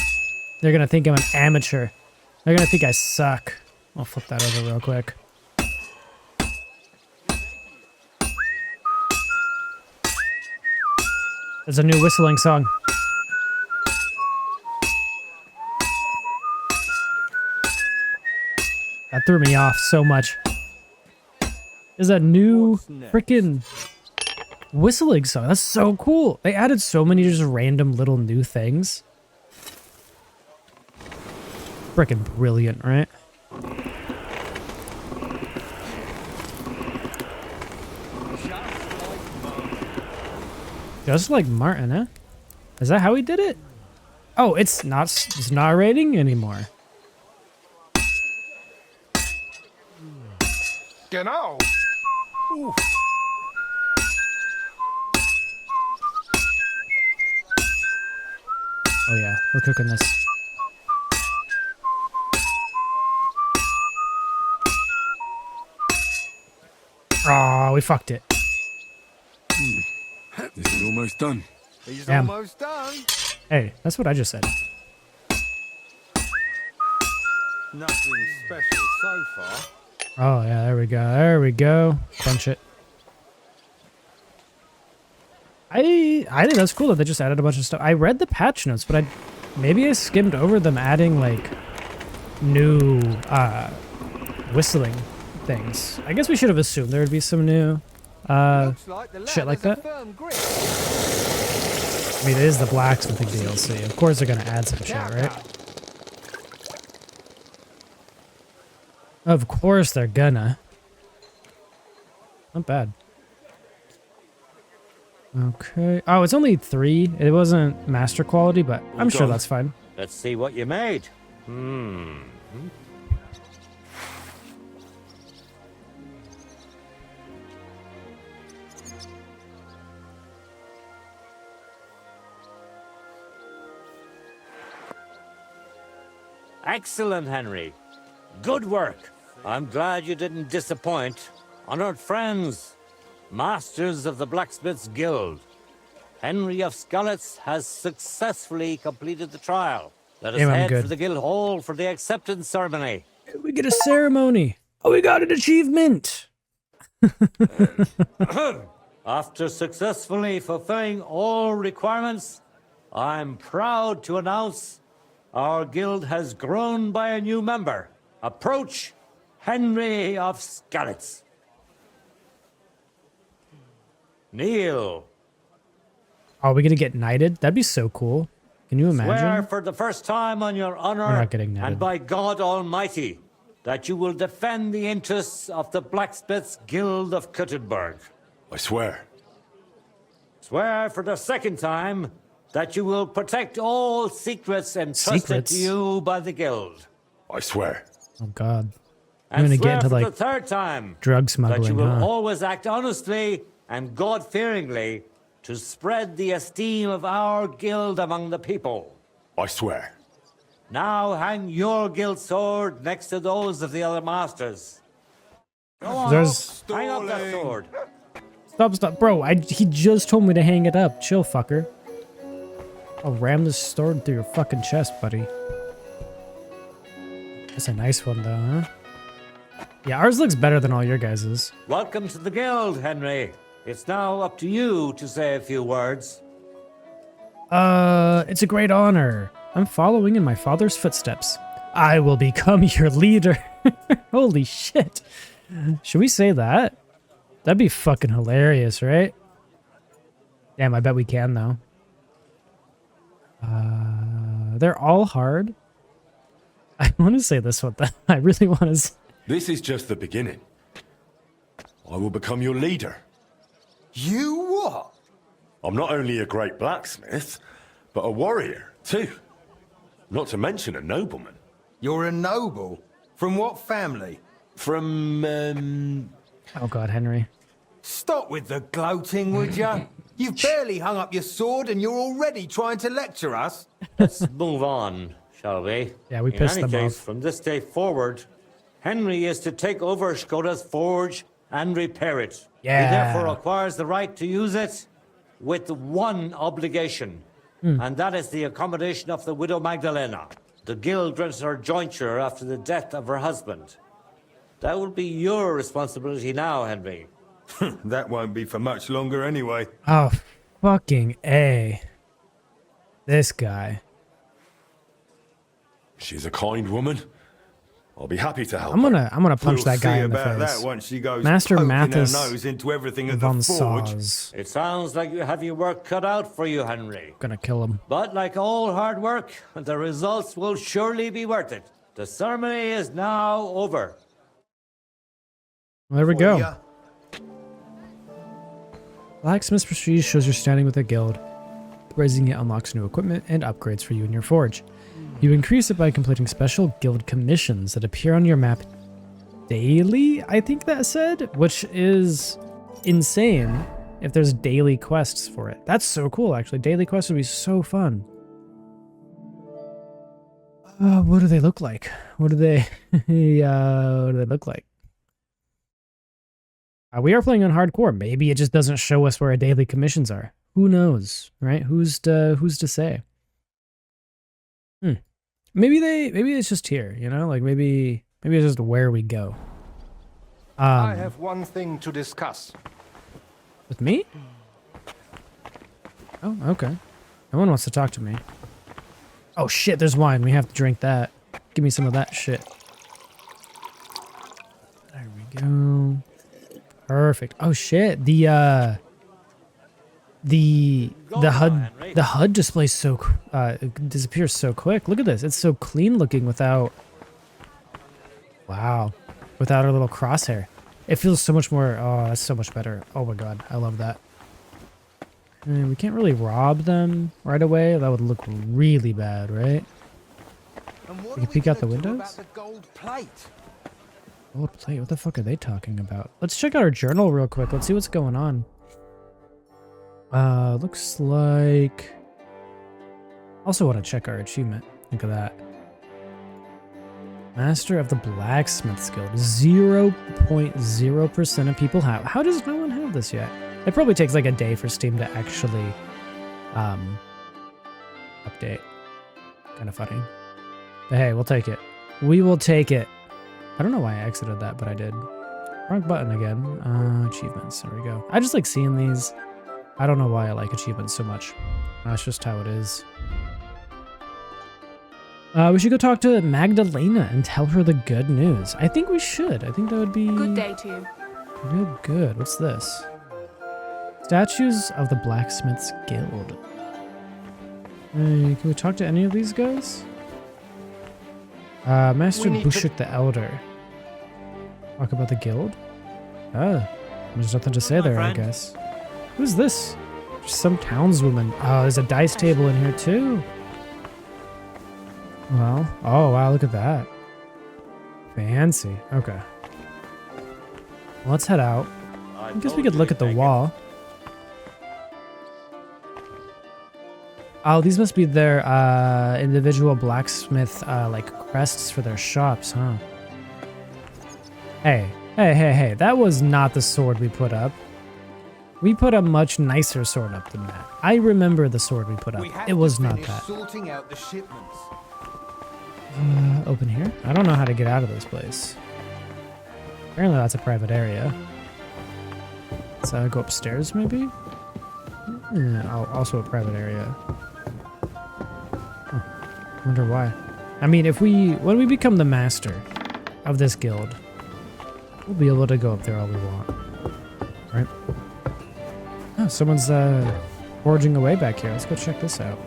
They're gonna think I'm an amateur. They're gonna think I suck. I'll flip that over real quick. There's a new whistling song. That threw me off so much. There's a new freaking whistling song. That's so cool. They added so many just random little new things. Freaking brilliant, right? Just like Martin, huh? Is that how he did it? Oh, it's not rating anymore. Genau. Oof. Oh yeah, we're cooking this. Oh, we fucked it. This is almost done. He's Damn. almost done. Hey, that's what I just said. Nothing special so far. Oh yeah, there we go. There we go. Punch it. I think that's cool that they just added a bunch of stuff. I read the patch notes, but maybe I skimmed over them adding like new whistling things. I guess we should have assumed there would be some new shit like that. I mean, it is the blacksmithing DLC. Of course they're gonna add some shit, right? Of course they're gonna. Not bad. Okay. Oh, it's only 3. It wasn't master quality, but I'm sure that's fine. Let's see what you made. Excellent, Henry. Good work. I'm glad you didn't disappoint. Honored friends, masters of the Blacksmith's Guild, Henry of Skalitz has successfully completed the trial. Let us head for the guild hall for the acceptance ceremony. We get a ceremony. Oh, we got an achievement. After successfully fulfilling all requirements, I'm proud to announce our guild has grown by a new member. Approach Henry of Skalitz. Kneel. Are we gonna get knighted? That'd be so cool. Can you imagine? Swear for the first time on your honor We're not getting knighted. and by God Almighty that you will defend the interests of the Blacksmiths Guild of Kuttenberg. I swear. Swear for the second time that you will protect all secrets entrusted to you by the guild. I swear. Oh God. I'm And gonna swear get into for like the third time drug that smuggling, you will huh? always act honestly and God-fearingly to spread the esteem of our guild among the people. I swear. Now hang your guild sword next to those of the other masters. Go on, There's... hang up that sword. Stop. Bro, he just told me to hang it up. Chill, fucker. I'll ram this sword through your fucking chest, buddy. That's a nice one, though, huh? Yeah, ours looks better than all your guys's. Welcome to the guild, Henry. It's now up to you to say a few words. It's a great honor. I'm following in my father's footsteps. I will become your leader. Holy shit. Should we say that? That'd be fucking hilarious, right? Damn, I bet we can, though. They're all hard. I want to say this one, though. I really want to... This is just the beginning. I will become your leader. You what? I'm not only a great blacksmith, but a warrior, too. Not to mention a nobleman. You're a noble? From what family? From, Oh god, Henry. Stop with the gloating, would ya? You've barely hung up your sword and you're already trying to lecture us? Let's move on, shall we? Yeah, we pissed them In any case, off. from this day forward, Henry is to take over Skoda's forge and repair it. Yeah. He therefore acquires the right to use it with one obligation, and that is the accommodation of the widow Magdalena. The guild grants her jointure after the death of her husband. That will be your responsibility now, Henry. That won't be for much longer anyway. Oh, fucking A. This guy. She's a kind woman. I'll be happy to help. I'm gonna punch We'll that guy see in the about face. that once she goes Master poking Mathis her nose into everything at von the forge. Saws. It sounds like you have your work cut out for you, Henry. Gonna kill him. But like all hard work, the results will surely be worth it. The ceremony is now over. Well, there we For go. ya. Blacksmith's prestige shows you're standing with a guild. Raising it unlocks new equipment and upgrades for you in your forge. You increase it by completing special guild commissions that appear on your map daily, I think that said, which is insane if there's daily quests for it. That's so cool, actually. Daily quests would be so fun. What do they look like? What do they, what do they look like? We are playing on hardcore. Maybe it just doesn't show us where our daily commissions are. Who knows, right? Who's to say? Maybe it's just here, you know? Like maybe it's just where we go. I have one thing to discuss. With me? Oh, okay. No one wants to talk to me. Oh shit, there's wine. We have to drink that. Give me some of that shit. There we go. Perfect. Oh shit, the HUD displays so disappears so quick. Look at this. It's so clean looking without without our little crosshair. It feels so much more that's so much better. Oh my god, I love that. And we can't really rob them right away. That would look really bad, right? We can peek out the windows? The gold plate? Gold plate? What the fuck are they talking about? Let's check out our journal real quick. Let's see what's going on. Looks like... Also want to check our achievement. Look at that. Master of the Blacksmith Guild. 0.0% of people have. How does no one have this yet? It probably takes like a day for Steam to actually update. Kind of funny. But hey, we'll take it. We will take it. I don't know why I exited that, but I did. Wrong button again. Achievements. There we go. I just like seeing these. I don't know why I like achievements so much. That's just how it is. We should go talk to Magdalena and tell her the good news. I think we should. I think that would be... Good day to you. Real good. What's this? Statues of the Blacksmith's Guild. Hey, can we talk to any of these guys? Master Bushik the Elder. Talk about the guild? There's nothing to say there, I guess. Who's this? Just some townswoman. Oh, there's a dice table in here too. Well, oh wow, look at that. Fancy. Okay. Well, let's head out. I guess we could look at the wall. Oh, these must be their individual blacksmith like crests for their shops, huh? Hey, Hey, that was not the sword we put up. We put a much nicer sword up than that. I remember the sword we put up. It was not that. Sorting out the shipments. Open here? I don't know how to get out of this place. Apparently that's a private area. So go upstairs maybe? Yeah, also a private area. Huh. Wonder why. I mean, when we become the master of this guild, we'll be able to go up there all we want. Right? Oh, someone's forging away back here. Let's go check this out.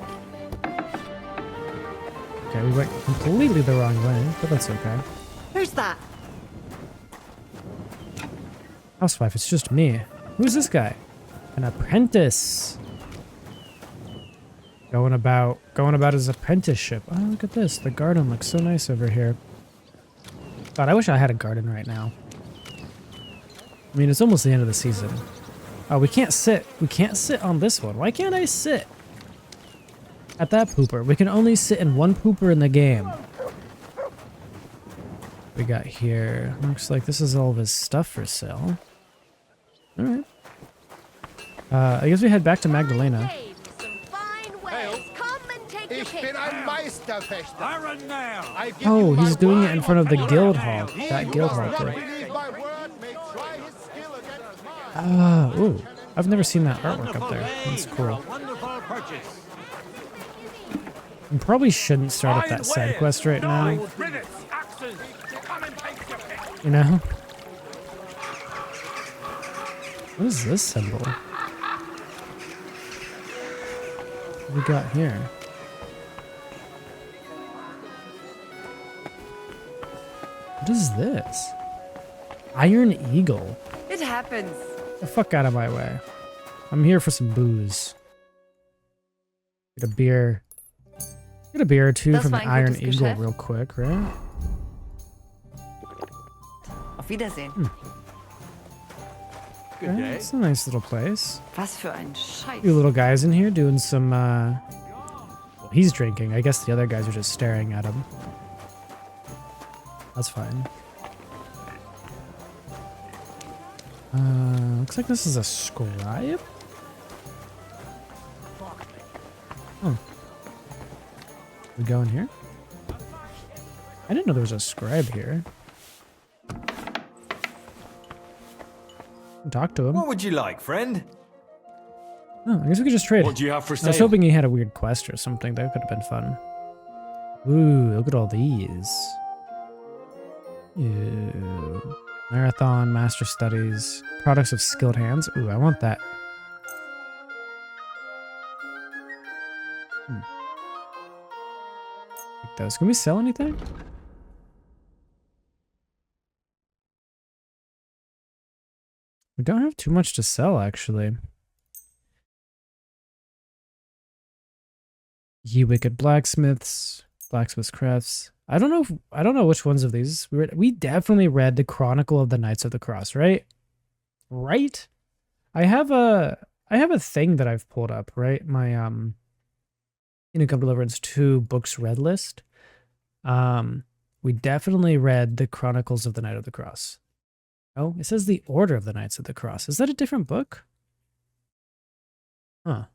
Okay, we went completely the wrong way, but that's okay. Who's that? Housewife, it's just me. Who's this guy? An apprentice. Going about his apprenticeship. Oh, look at this. The garden looks so nice over here. God, I wish I had a garden right now. I mean, it's almost the end of the season. Oh, we can't sit. We can't sit on this one. Why can't I sit at that pooper? We can only sit in one pooper in the game. We got here. Looks like this is all of his stuff for sale. Alright. I guess we head back to Magdalena. Oh, he's doing it in front of the guild hall. That guild hall thing. Ooh. I've never seen that artwork up there. That's cool. We probably shouldn't start up that side quest right now. You know? What is this symbol? What we got here? What is this? Iron Eagle. It happens. Get the fuck out of my way. I'm here for some booze. Get a beer. Get a beer or two from the Iron Eagle real quick, right? Auf Wiedersehen. Good day. It's a nice little place. Was für ein Scheiß. Few little guys in here doing some, well, he's drinking. I guess the other guys are just staring at him. That's fine. Looks like this is a scribe? Oh. We go in here? I didn't know there was a scribe here. Talk to him. What would you like, friend? Oh, I guess we could just trade. What do you have for sale? I was hoping he had a weird quest or something. That could have been fun. Ooh, look at all these. Ew. Marathon, Master Studies, Products of Skilled Hands. Ooh, I want that. Like those. Can we sell anything? We don't have too much to sell, actually. Ye wicked blacksmiths, blacksmiths crafts. I don't know which ones of these. We definitely read the Chronicle of the Knights of the Cross, right? Right? I have a thing that I've pulled up, right? My Deliverance II books read list. We definitely read the Chronicles of the Knight of the Cross. Oh, it says the Order of the Knights of the Cross. Is that a different book? Huh.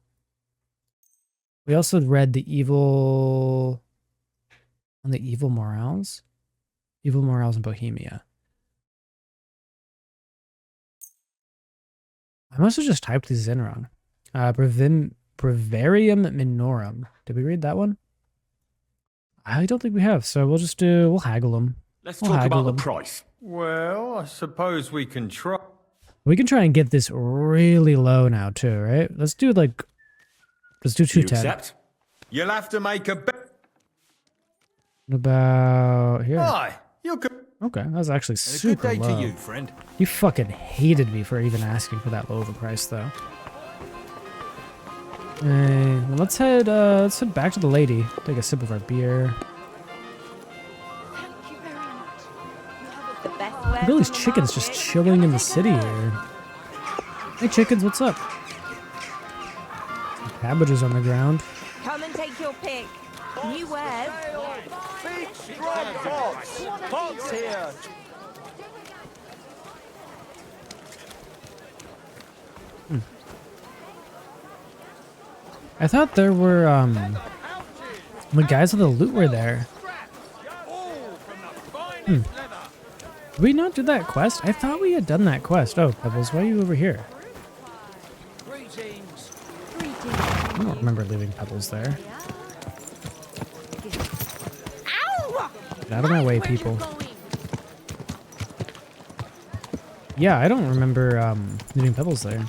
We also read the Evil Morals? Evil Morals in Bohemia. I must have just typed these in wrong. Breviarium Minorum. Did we read that one? I don't think we have, so we'll haggle them. Let's talk about the price. Well, I suppose we can try. We can try and get this really low now too, right? Let's do 210. Accept? You'll have to make a bet. What about here? Hi, you're good. Okay, that's actually super good day low. to you, friend. You fucking hated me for even asking for that low of a price, though. Well, let's head back to the lady. Take a sip of our beer. Look at all these chickens just chilling in the city here. Hey chickens, what's up? Some cabbages on the ground. Come and take your pick. New wares. Big strong pots. Pots here. I thought there were, the guys with the loot were there. Did we not do that quest? I thought we had done that quest. Oh, Pebbles, why are you over here? I don't remember leaving Pebbles there. Get out of my way, people. Yeah, I don't remember leaving Pebbles there.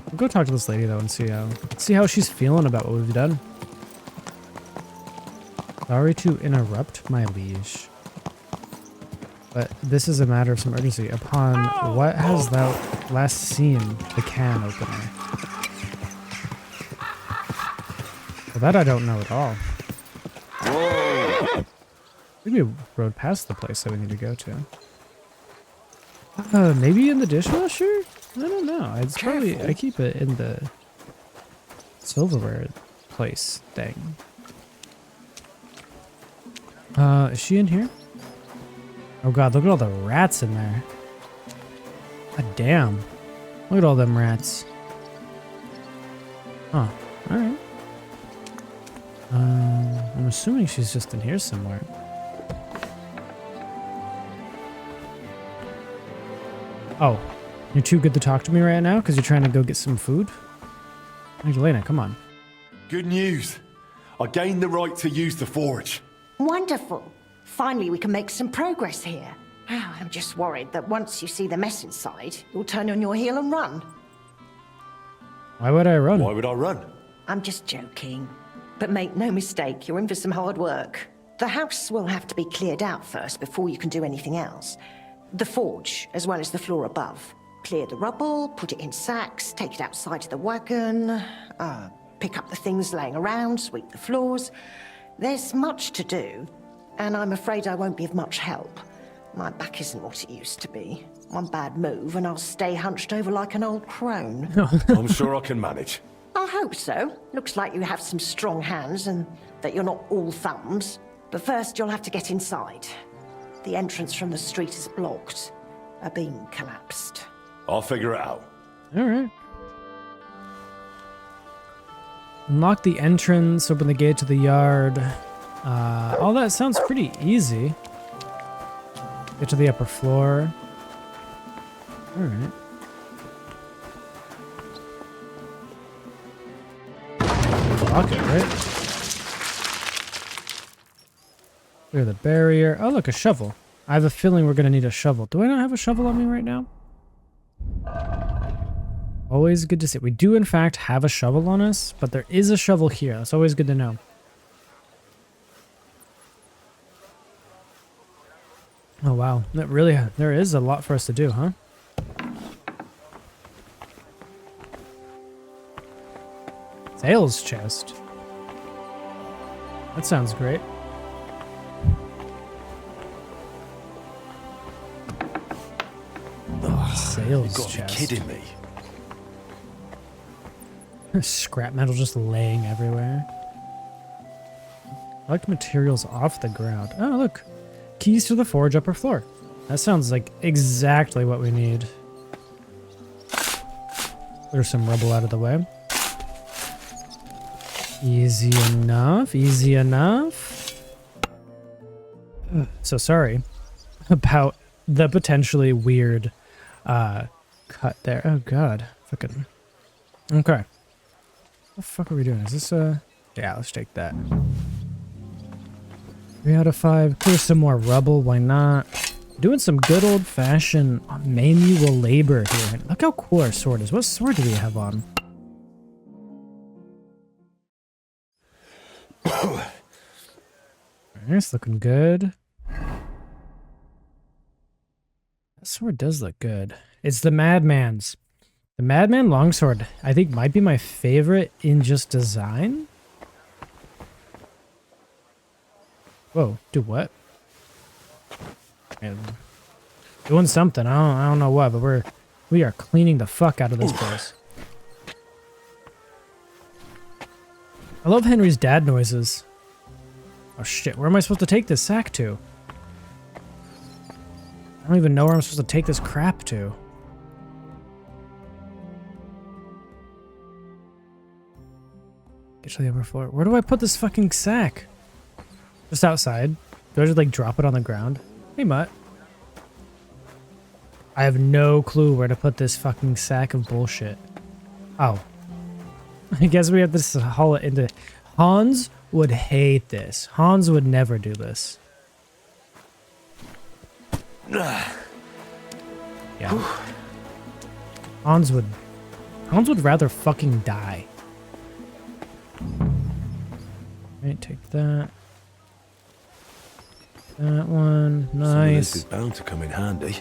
I'll go talk to this lady though and see how she's feeling about what we've done. Sorry to interrupt, my liege, but this is a matter of some urgency. Upon what has thou last seen the can opener? Well, that I don't know at all. Maybe we rode past the place that we need to go to. Maybe in the dishwasher? I don't know. It's probably, I keep it in the silverware place thing. Is she in here? Oh god, look at all the rats in there. God damn. Look at all them rats. Huh. Alright. I'm assuming she's just in here somewhere. Oh, you're too good to talk to me right now because you're trying to go get some food? Magdalena, come on. Good news. I gained the right to use the forge. Wonderful. Finally, we can make some progress here. I'm just worried that once you see the mess inside, you'll turn on your heel and run. Why would I run? Why would I run? I'm just joking. But make no mistake, you're in for some hard work. The house will have to be cleared out first before you can do anything else. The forge, as well as the floor above. Clear the rubble, put it in sacks, take it outside to the wagon, pick up the things laying around, sweep the floors. There's much to do, and I'm afraid I won't be of much help. My back isn't what it used to be. One bad move and I'll stay hunched over like an old crone. I'm sure I can manage. I hope so. Looks like you have some strong hands and that you're not all thumbs. But first you'll have to get inside. The entrance from the street is blocked. A beam collapsed. I'll figure it out. Alright. Unlock the entrance, open the gate to the yard. All that sounds pretty easy. Get to the upper floor. Alright. Lock it, right? Clear the barrier. Oh, look, a shovel. I have a feeling we're going to need a shovel. Do I not have a shovel on me right now? Always good to see. We do, in fact, have a shovel on us, but there is a shovel here. That's always good to know. Oh, wow. That really, there is a lot for us to do, huh? Sales chest. That sounds great. Sales You've got to be kidding me. Scrap metal just laying everywhere. Collect materials off the ground. Oh, look. Keys to the forge upper floor. That sounds like exactly what we need. Clear some rubble out of the way. Easy enough. Easy enough. So sorry about the potentially weird cut there. Oh god. Fucking. Okay. What the fuck are we doing? Is this yeah, let's take that. 3 out of 5. Clear some more rubble. Why not? Doing some good old-fashioned manual labor here. Look how cool our sword is. What sword do we have on? It's looking good. That sword does look good. It's the Madman's. The Madman longsword, I think, might be my favorite in just design. Whoa, do what? Man, doing something. I don't know what, but we are cleaning the fuck out of this place. I love Henry's dad noises. Oh shit, where am I supposed to take this sack to? I don't even know where I'm supposed to take this crap to. Get to the upper floor. Where do I put this fucking sack? Just outside. Do I just like drop it on the ground? Hey, Mutt. I have no clue where to put this fucking sack of bullshit. Oh. I guess we have to haul it into... Hans would hate this. Hans would never do this. Yeah. Hans would rather fucking die. Right, take that. That one. Nice. Some of this is bound to come in handy.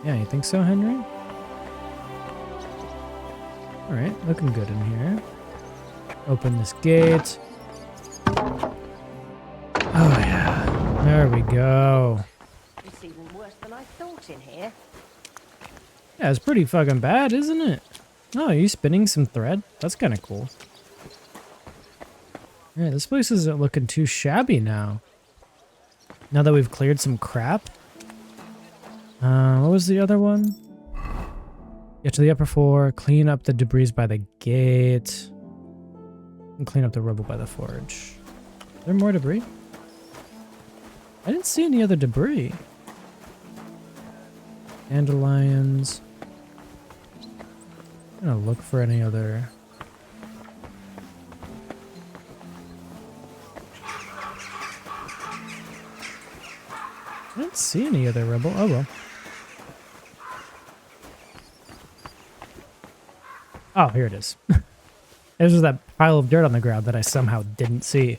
Yeah, you think so, Henry? Alright, looking good in here. Open this gate. Oh yeah. There we go. It's even worse than I thought in here. Yeah, it's pretty fucking bad, isn't it? Oh, are you spinning some thread? That's kind of cool. Yeah, this place isn't looking too shabby now. Now that we've cleared some crap. What was the other one? Get to the upper floor, clean up the debris by the gate, and clean up the rubble by the forge. Is there more debris? I didn't see any other debris. Dandelions. I'm gonna look for any other... I didn't see any other rubble. Oh well. Oh, here it is. There's just that pile of dirt on the ground that I somehow didn't see.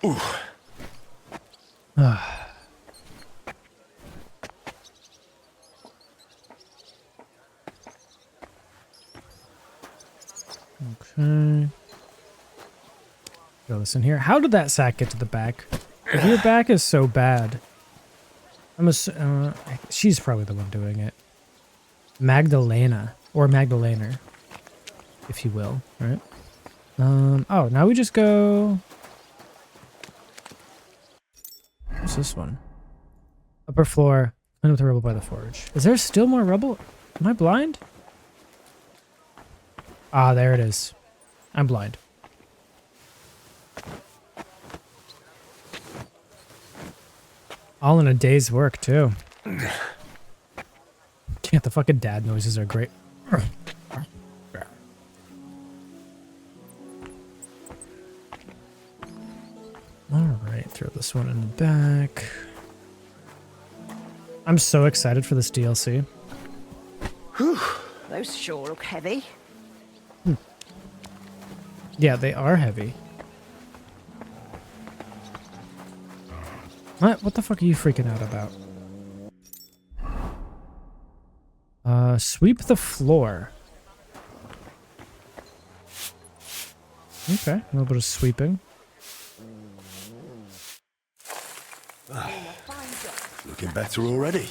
Ooh. Okay. Throw this in here. How did that sack get to the back? If your back is so bad. She's probably the one doing it. Magdalena. Or Magdalena. If you will, right? Oh, now we just go... What's this one? Upper floor. Clean up the rubble by the forge. Is there still more rubble? Am I blind? Ah, there it is. I'm blind. All in a day's work, too. Yeah, the fucking dad noises are great. Alright, throw this one in the back. I'm so excited for this DLC. Whew, those sure look heavy. Yeah, they are heavy. What the fuck are you freaking out about? Sweep the floor. Okay, a little bit of sweeping. Looking better already.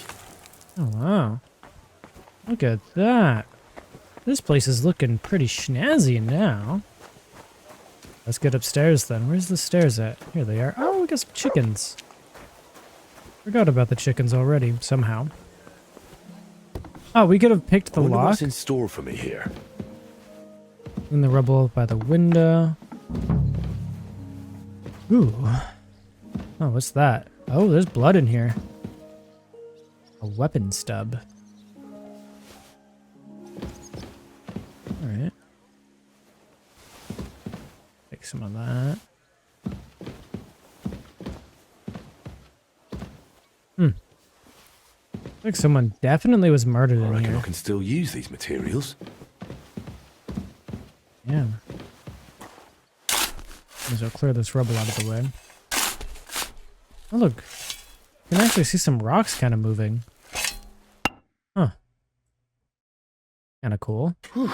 Oh, wow. Look at that. This place is looking pretty snazzy now. Let's get upstairs then. Where's the stairs at? Here they are. Oh, we got some chickens. Forgot about the chickens already, somehow. Oh, we could have picked the lock. What's in store for me here? In the rubble by the window. Ooh. Oh, what's that? Oh, there's blood in here. A weapon stub. Alright. Take some of that. Like someone definitely was murdered in here. I reckon I can still use these materials. Yeah. As I'll clear this rubble out of the way. Oh look. You can actually see some rocks kind of moving. Huh. Kind of cool. Whew.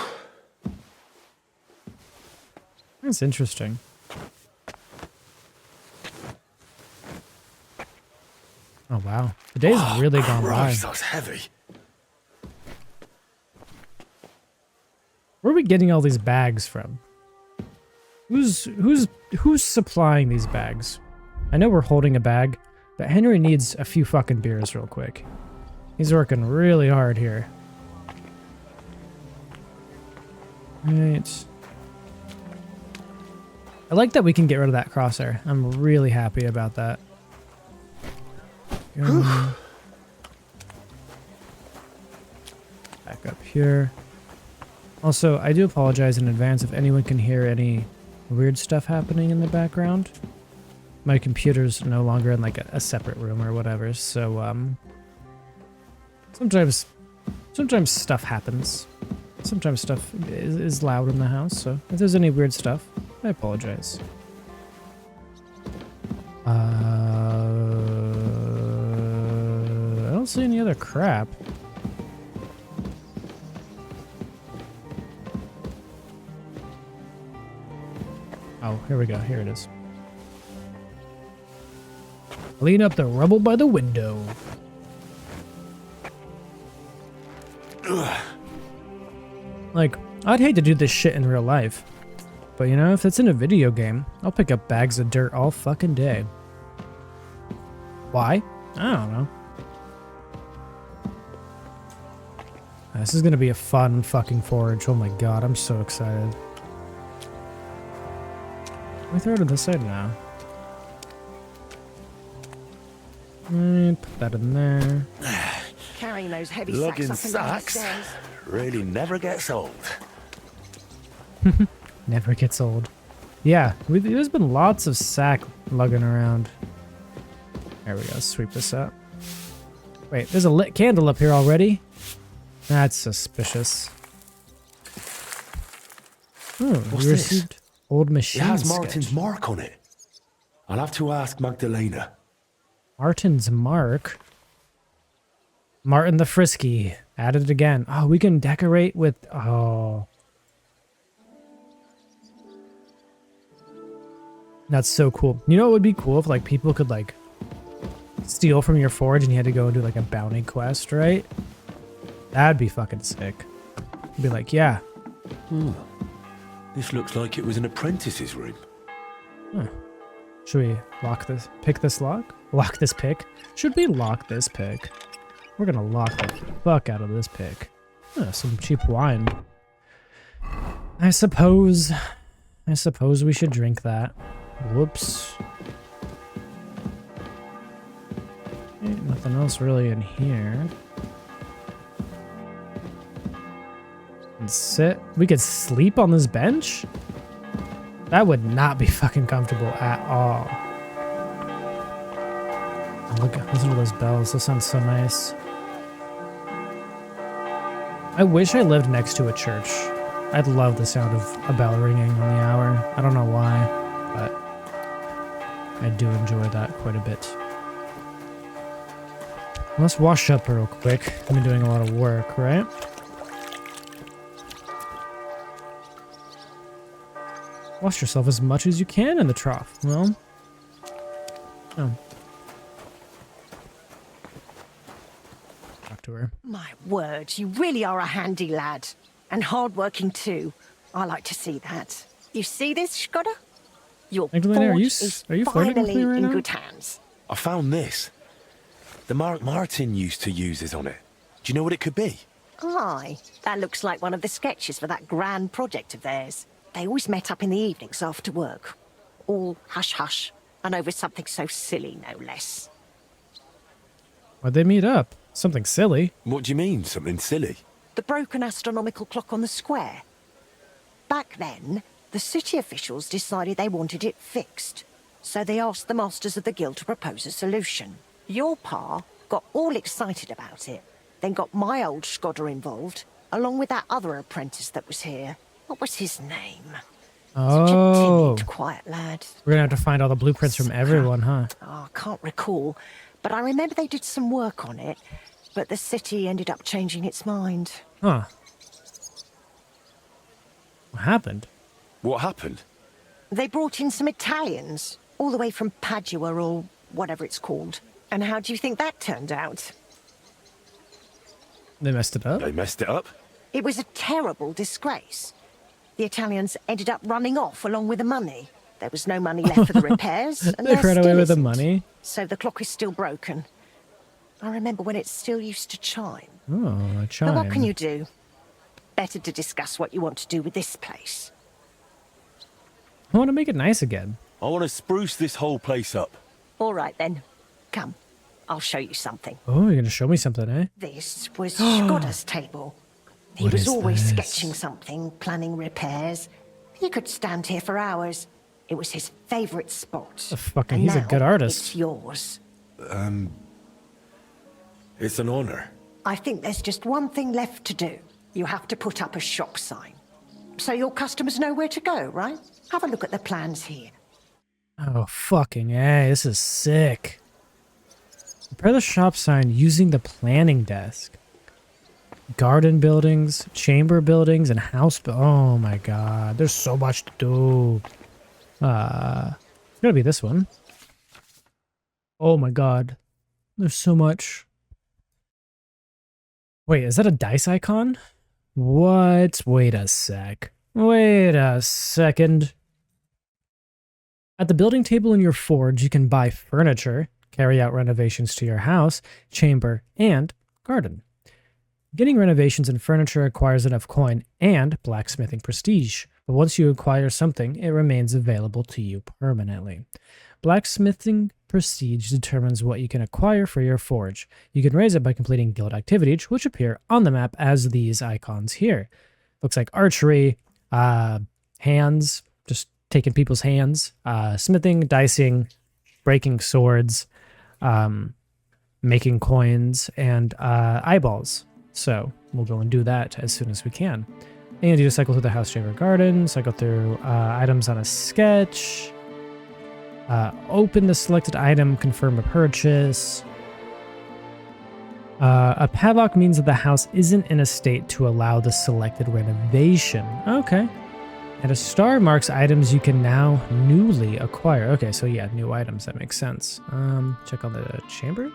That's interesting. Oh wow. The day's really gone by. That's heavy. Where are we getting all these bags from? Who's supplying these bags? I know we're holding a bag, but Henry needs a few fucking beers real quick. He's working really hard here. Right. I like that we can get rid of that crosshair. I'm really happy about that. Back up here. Also, I do apologize in advance if anyone can hear any weird stuff happening in the background. My computer's no longer in like a separate room or whatever, so sometimes stuff happens. Sometimes stuff is loud in the house, so if there's any weird stuff, I apologize. I don't see any other crap. Oh, here we go. Here it is. Clean up the rubble by the window. Like, I'd hate to do this shit in real life. But you know, if it's in a video game, I'll pick up bags of dirt all fucking day. Why? I don't know. This is gonna be a fun fucking forage. Oh my god, I'm so excited. Let me throw it to this side now. Put that in there. Carrying those heavy Lugging sacks up and down the sacks stairs. really never gets old. Never gets old. Yeah, there's been lots of sack lugging around. There we go, sweep this up. Wait, there's a lit candle up here already? That's suspicious. What's we this? received old It machine has sketch. Martin's mark on it. I'll have to ask Magdalena. Martin's mark? Martin the Frisky. Added again. Oh, we can decorate with... Oh. That's so cool. You know what would be cool if like people could like steal from your forge and you had to go and do like a bounty quest, right? That'd be fucking sick. Be like, yeah. This looks like it was an apprentice's room. Huh. Should we lock this? Pick this lock? Lock this pick? Should we lock this pick? We're gonna lock the fuck out of this pick. Some cheap wine. I suppose we should drink that. Whoops. Ain't nothing else really in here. And sit. We could sleep on this bench? That would not be fucking comfortable at all. Oh, look, listen to those bells. Those sound so nice. I wish I lived next to a church. I'd love the sound of a bell ringing on the hour. I don't know why, but I do enjoy that quite a bit. Let's wash up real quick. I've been doing a lot of work, right? Wash yourself as much as you can in the trough. Well, oh. Talk to her. My word, you really are a handy lad. And hard-working too. I like to see that. You see this, Skoda? Your Magdalena, forge are you is flirting with finally me right in now? good hands. I found this. The mark Martin used to use is on it. Do you know what it could be? Aye, that looks like one of the sketches for that grand project of theirs. They always met up in the evenings after work. All hush-hush, and over something so silly, no less. Why'd they meet up? Something silly. What do you mean, something silly? The broken astronomical clock on the square. Back then, the city officials decided they wanted it fixed. So they asked the masters of the guild to propose a solution. Your pa got all excited about it, then got my old Skoda involved, along with that other apprentice that was here. What was his name? Such a Oh. timid, quiet lad. We're gonna have to find all the blueprints from everyone, huh? Oh, I can't recall, but I remember they did some work on it, but the city ended up changing its mind. Huh. What happened? What happened? They brought in some Italians, all the way from Padua or whatever it's called. And how do you think that turned out? They messed it up? They messed it up? It was a terrible disgrace. The Italians ended up running off along with the money. There was no money left for the repairs, and They there ran away still with the isn't. money? So the clock is still broken. I remember when it still used to chime. Oh, a chime. But what can you do? better to discuss what you want to do with this place. I want to make it nice again. I want to spruce this whole place up. All right, then. Come, I'll show you something. Oh, you're going to show me something, eh? This was Skoda's table. He What was is always this? sketching something, planning repairs. He could stand here for hours. It was his favourite spot. And He's a now good artist. It's yours. It's an honor. I think there's just one thing left to do. You have to put up a shop sign. So your customers know where to go, right? Have a look at the plans here. Oh, fucking A. This is sick. Prepare the shop sign using the planning desk. Garden buildings, chamber buildings, and house oh my god. There's so much to do. It's gotta be this one. Oh my god. There's so much. Wait, is that a dice icon? What? Wait a sec. Wait a second. At the building table in your forge, you can buy furniture, carry out renovations to your house, chamber, and garden. Getting renovations and furniture requires enough coin and blacksmithing prestige, but once you acquire something, it remains available to you permanently. Blacksmithing prestige determines what you can acquire for your forge. You can raise it by completing guild activities, which appear on the map as these icons here. Looks like archery, hands, just taking people's hands, smithing, dicing, breaking swords, making coins, and eyeballs. So we'll go and do that as soon as we can. And you just cycle through the house, chamber, garden, cycle through items on a sketch, open the selected item, confirm a purchase. A padlock means that the house isn't in a state to allow the selected renovation. Okay. And a star marks items you can now newly acquire. Okay, so yeah, new items. That makes sense. Check on the chamber.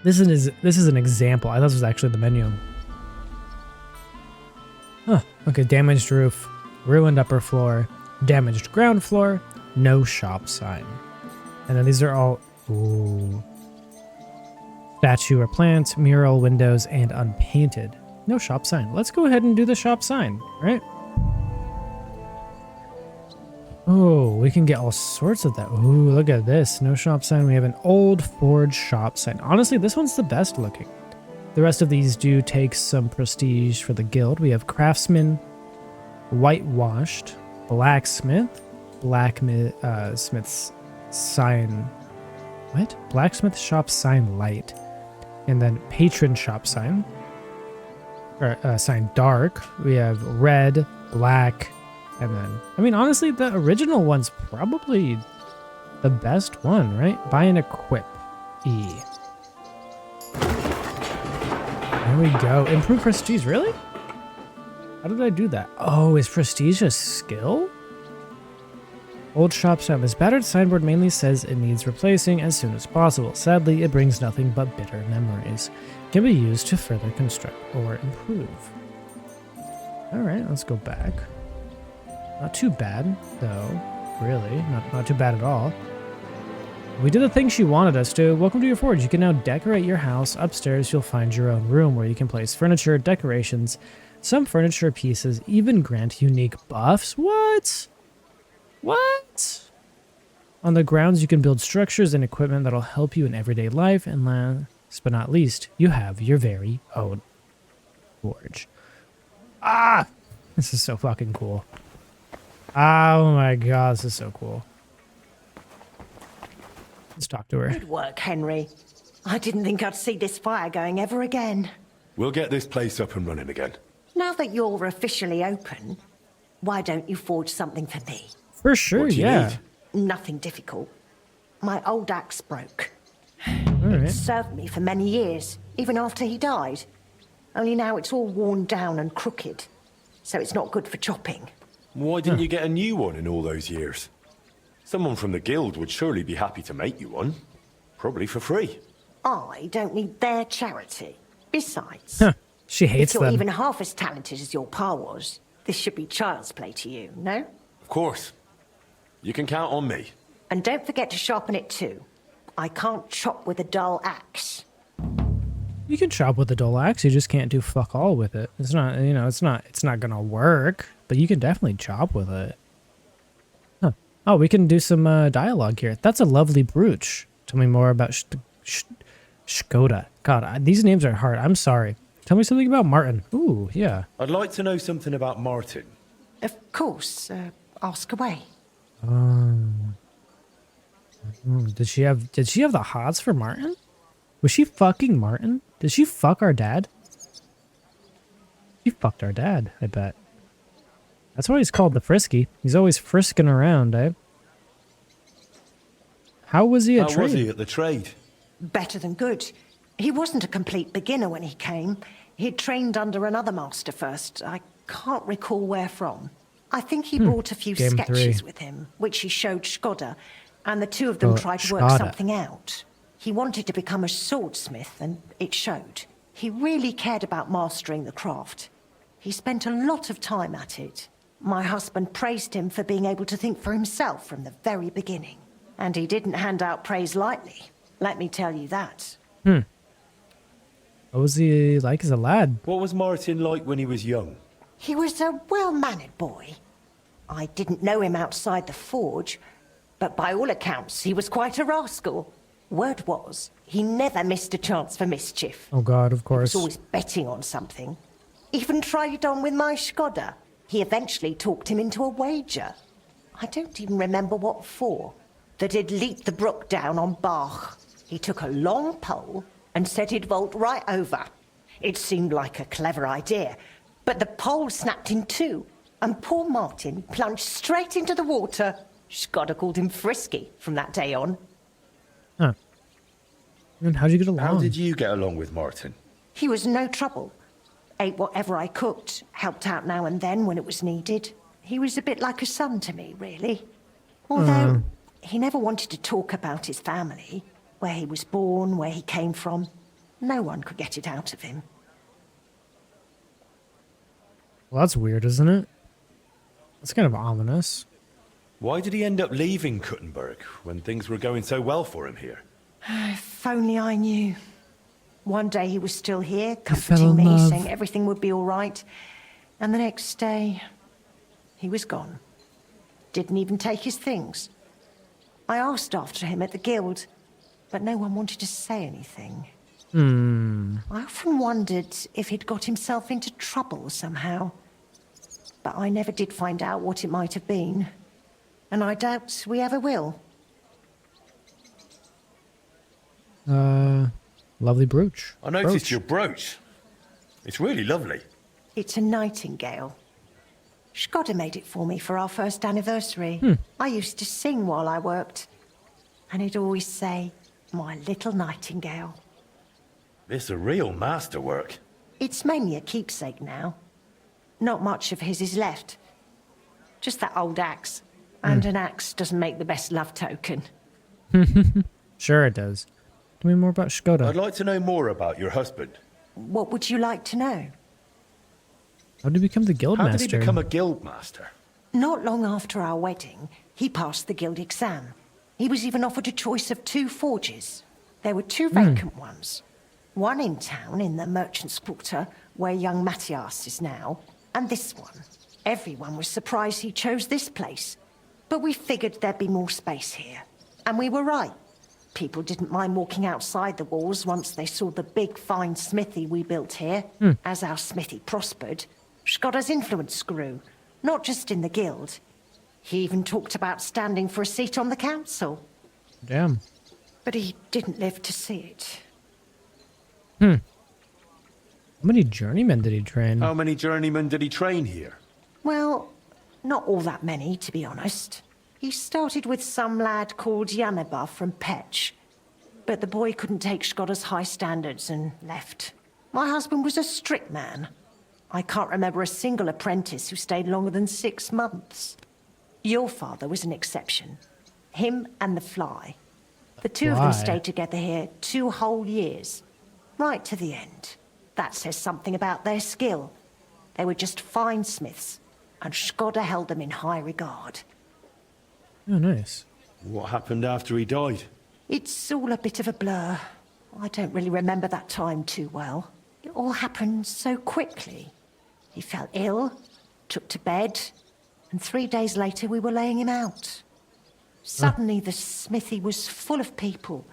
This is an example. I thought this was actually the menu. Huh. Okay, damaged roof, ruined upper floor, damaged ground floor, no shop sign. And then these are all statue or plant, mural, windows, and unpainted. No shop sign. Let's go ahead and do the shop sign, right? Oh, we can get all sorts of that. Ooh, look at this. No shop sign. We have an old forge shop sign. Honestly, this one's the best looking. The rest of these do take some prestige for the guild. We have craftsman, whitewashed, blacksmith, smith's sign. What? Blacksmith shop sign light. And then patron shop sign. Or sign dark. We have red, black, and then, I mean, honestly, the original one's probably the best one, right? Buy and equip. E. There we go. Improve prestige, really? How did I do that? Oh, is prestige a skill? Old shop sign. This battered signboard mainly says it needs replacing as soon as possible. Sadly, it brings nothing but bitter memories. It can be used to further construct or improve. Alright, let's go back. Not too bad, though. Really, not too bad at all. We did the thing she wanted us to. Welcome to your forge. You can now decorate your house. Upstairs, you'll find your own room where you can place furniture, decorations. Some furniture pieces even grant unique buffs. What? What? On the grounds, you can build structures and equipment that'll help you in everyday life. And last but not least, you have your very own forge. Ah! This is so fucking cool. Oh my god, this is so cool. Let's talk to her. Good work, Henry. I didn't think I'd see this fire going ever again. We'll get this place up and running again. Now that you're officially open, why don't you forge something for me? For sure, What do you yeah. need? Nothing difficult. My old axe broke. Alright. It served me for many years, even after he died. Only now it's all worn down and crooked, so it's not good for chopping. Why didn't you get a new one in all those years? Someone from the guild would surely be happy to make you one. Probably for free. I don't need their charity. Besides, She hates if you're them. even half as talented as your pa was, this should be child's play to you, no? Of course. You can count on me. And don't forget to sharpen it too. I can't chop with a dull axe. You can chop with a dull axe, you just can't do fuck all with it. It's not, you know, it's not gonna work, but you can definitely chop with it. Huh. Oh, we can do some dialogue here. That's a lovely brooch. Tell me more about Škoda. God, these names are hard. I'm sorry. Tell me something about Martin. Ooh, yeah. I'd like to know something about Martin. Of course, ask away. Did she have the hots for Martin? Was she fucking Martin? Did she fuck our dad? She fucked our dad, I bet. That's why he's called the Frisky. He's always frisking around, eh? How was he at trade? How was he at the trade? Better than good. He wasn't a complete beginner when he came. He'd trained under another master first. I can't recall where from. I think he brought a few Game sketches 3. with him, which he showed Škoda, and the two of them tried to work something out. He wanted to become a swordsmith, and it showed. He really cared about mastering the craft. He spent a lot of time at it. My husband praised him for being able to think for himself from the very beginning. And he didn't hand out praise lightly, let me tell you that. What was he like as a lad? What was Martin like when he was young? He was a well-mannered boy. I didn't know him outside the forge, but by all accounts, he was quite a rascal. Word was, he never missed a chance for mischief. Oh god, of course. He was always betting on something. Even tried it on with my Škoda. He eventually talked him into a wager. I don't even remember what for. That he'd leap the brook down on Bach. He took a long pole and said he'd vault right over. It seemed like a clever idea, but the pole snapped in two, and poor Martin plunged straight into the water. Škoda called him Frisky from that day on. Huh. And how'd you get along? How did you get along with Martin? He was no trouble. Ate whatever I cooked, helped out now and then when it was needed. He was a bit like a son to me, really. Although, he never wanted to talk about his family, where he was born, where he came from. No one could get it out of him. Well, that's weird, isn't it? That's kind of ominous. Why did he end up leaving Kuttenberg when things were going so well for him here? If only I knew. One day he was still here, fell comforting in me, love. saying everything would be all right. And the next day, he was gone. Didn't even take his things. I asked after him at the guild, but no one wanted to say anything. I often wondered if he'd got himself into trouble somehow. But I never did find out what it might have been. And I doubt we ever will. Lovely brooch. I noticed your brooch. It's really lovely. It's a nightingale. Škoda made it for me for our first anniversary. I used to sing while I worked. And he'd always say, "My little nightingale." It's a real masterwork. It's mainly a keepsake now. Not much of his is left. Just that old axe. And an axe doesn't make the best love token. Sure it does. Tell me more about Škoda. I'd like to know more about your husband. What would you like to know? How did he become the guild How master? did he become a guild master? Not long after our wedding, he passed the guild exam. He was even offered a choice of 2 forges. There were 2 vacant ones. One in town, in the Merchant's Quarter, where young Matthias is now, and this one. Everyone was surprised he chose this place. But we figured there'd be more space here. And we were right. People didn't mind walking outside the walls once they saw the big, fine smithy we built here. As our smithy prospered, Škoda's influence grew, not just in the guild. He even talked about standing for a seat on the council. Damn. But he didn't live to see it. How many journeymen did he train? How many journeymen did he train here? Well, not all that many, to be honest. He started with some lad called Janeba from Petch. But the boy couldn't take Škoda's high standards and left. My husband was a strict man. I can't remember a single apprentice who stayed longer than 6 months. Your father was an exception. Him and the Fly. The two of them Fly? stayed together here 2 whole years. Right to the end. That says something about their skill. They were just fine smiths, and Škoda held them in high regard. Oh, nice. What happened after he died? It's all a bit of a blur. I don't really remember that time too well. It all happened so quickly. He fell ill, took to bed, and 3 days later we were laying him out. Suddenly the smithy was full of people.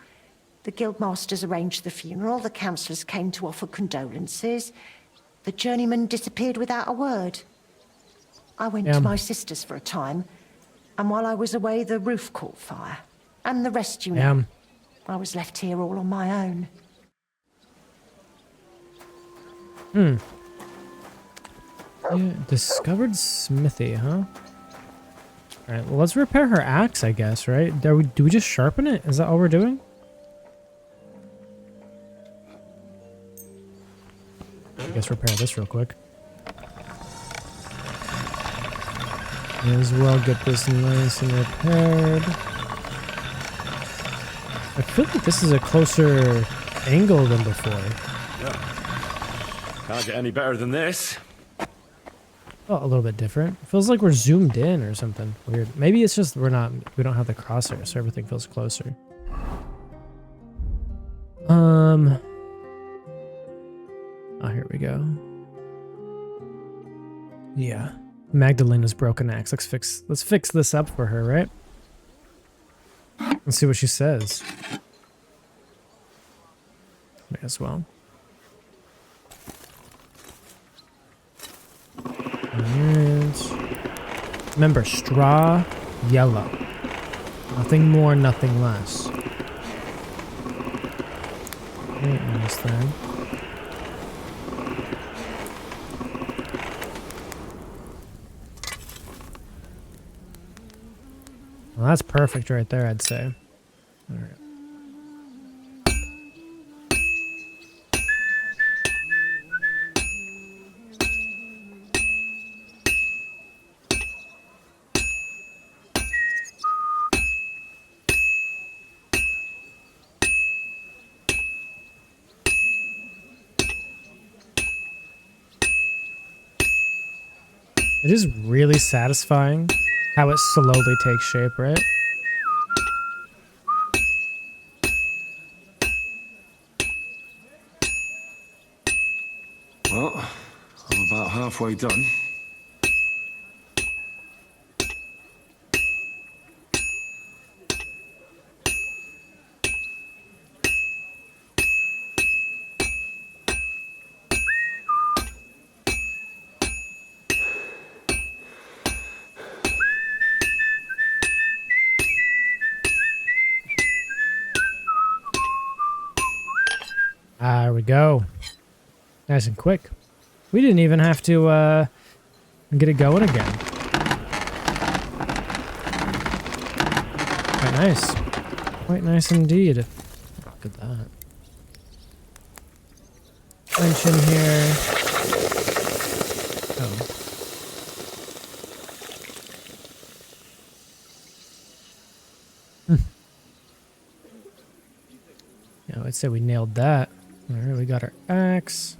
The guildmasters arranged the funeral, the councillors came to offer condolences. The journeyman disappeared without a word. I went to my sister's for a time, and while I was away the roof caught fire. And the rest you know. I was left here all on my own. Yeah, discovered smithy, huh? Alright, well, let's repair her axe, I guess, right? Do we just sharpen it? Is that all we're doing? I guess repair this real quick. May as well get this nice and repaired. I feel like this is a closer angle than before. Yeah. Can't get any better than this. Oh, a little bit different. It feels like we're zoomed in or something weird. Maybe it's just we don't have the crosshair, so everything feels closer. Oh, here we go. Yeah. Magdalena's broken axe. Let's fix this up for her, right? Let's see what she says. May as well. Alright. Remember, straw, yellow. Nothing more, nothing less. Alright, nice there. Well, that's perfect right there, I'd say. All right. It is really satisfying how it slowly takes shape, right? Well, I'm about halfway done. There we go. Nice and quick. We didn't even have to get it going again. Quite nice. Quite nice indeed. Look at that. Wrench in here. Oh. Yeah, I'd say we nailed that. Alright, we got our axe.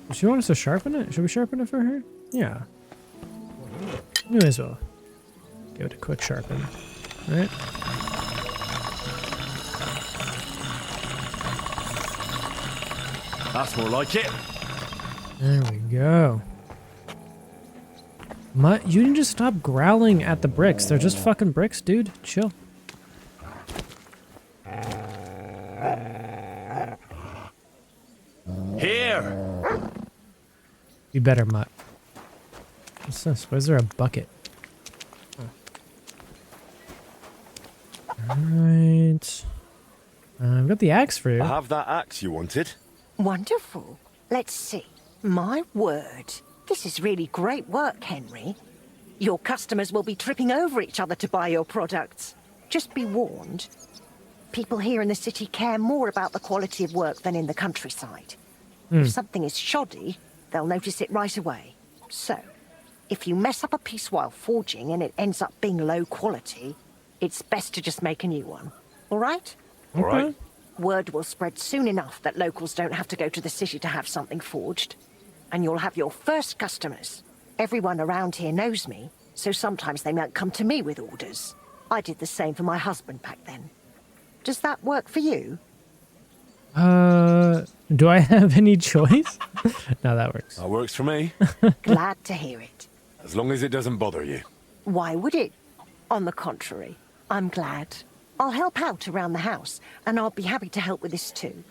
Does she want us to sharpen it? Should we sharpen it for her? Yeah. We may as well give it a quick sharpen. Alright. That's more like it. There we go. Mutt, you can just stop growling at the bricks. They're just fucking bricks, dude. Chill. Here. You better, Mutt. What's this? Why is there a bucket? Alright. I've got the axe for you. I have that axe you wanted. Wonderful. Let's see. My word. This is really great work, Henry. Your customers will be tripping over each other to buy your products. Just be warned. People here in the city care more about the quality of work than in the countryside. If something is shoddy, they'll notice it right away. So, if you mess up a piece while forging and it ends up being low quality, it's best to just make a new one. All right? All right. Word will spread soon enough that locals don't have to go to the city to have something forged. And you'll have your first customers. Everyone around here knows me, so sometimes they might come to me with orders. I did the same for my husband back then. Does that work for you? Do I have any choice? No, that works. That works for me. Glad to hear it. As long as it doesn't bother you. Why would it? On the contrary, I'm glad. I'll help out around the house, and I'll be happy to help with this too.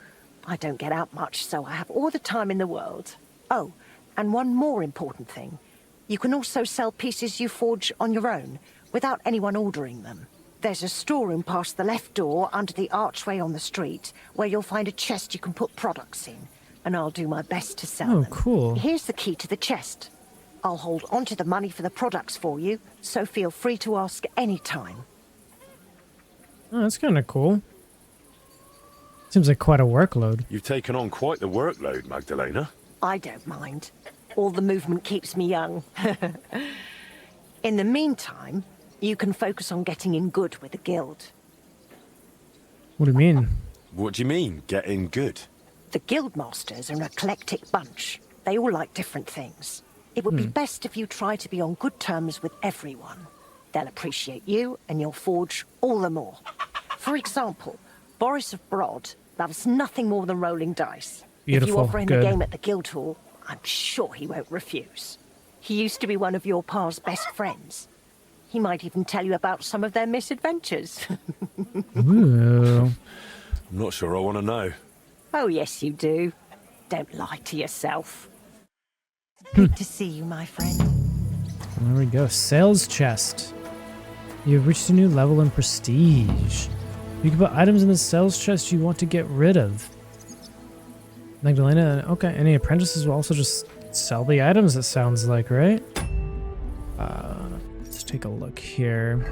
I don't get out much, so I have all the time in the world. Oh, and one more important thing. You can also sell pieces you forge on your own, without anyone ordering them. There's a storeroom past the left door under the archway on the street, where you'll find a chest you can put products in, and I'll do my best to sell them. Oh, cool. Here's the key to the chest. I'll hold onto the money for the products for you, so feel free to ask any time. Oh, that's kind of cool. Seems like quite a workload. You've taken on quite the workload, Magdalena. I don't mind. All the movement keeps me young. In the meantime, you can focus on getting in good with the guild. What do you mean? What do you mean, getting good? The guildmasters are an eclectic bunch. They all like different things. It would be best if you try to be on good terms with everyone. They'll appreciate you, and you'll forge all the more. For example, Boris of Brod loves nothing more than rolling dice. Beautiful. If you offer him Good. a game at the Guildhall, I'm sure he won't refuse. He used to be one of your pa's best friends. He might even tell you about some of their misadventures. Ooh. I'm not sure I want to know. Oh, yes, you do. Don't lie to yourself. Good to see you, my friend. There we go. Sales chest. You've reached a new level in prestige. You can put items in the sales chest you want to get rid of. Magdalena, okay. Any apprentices will also just sell the items, it sounds like, right? Let's take a look here.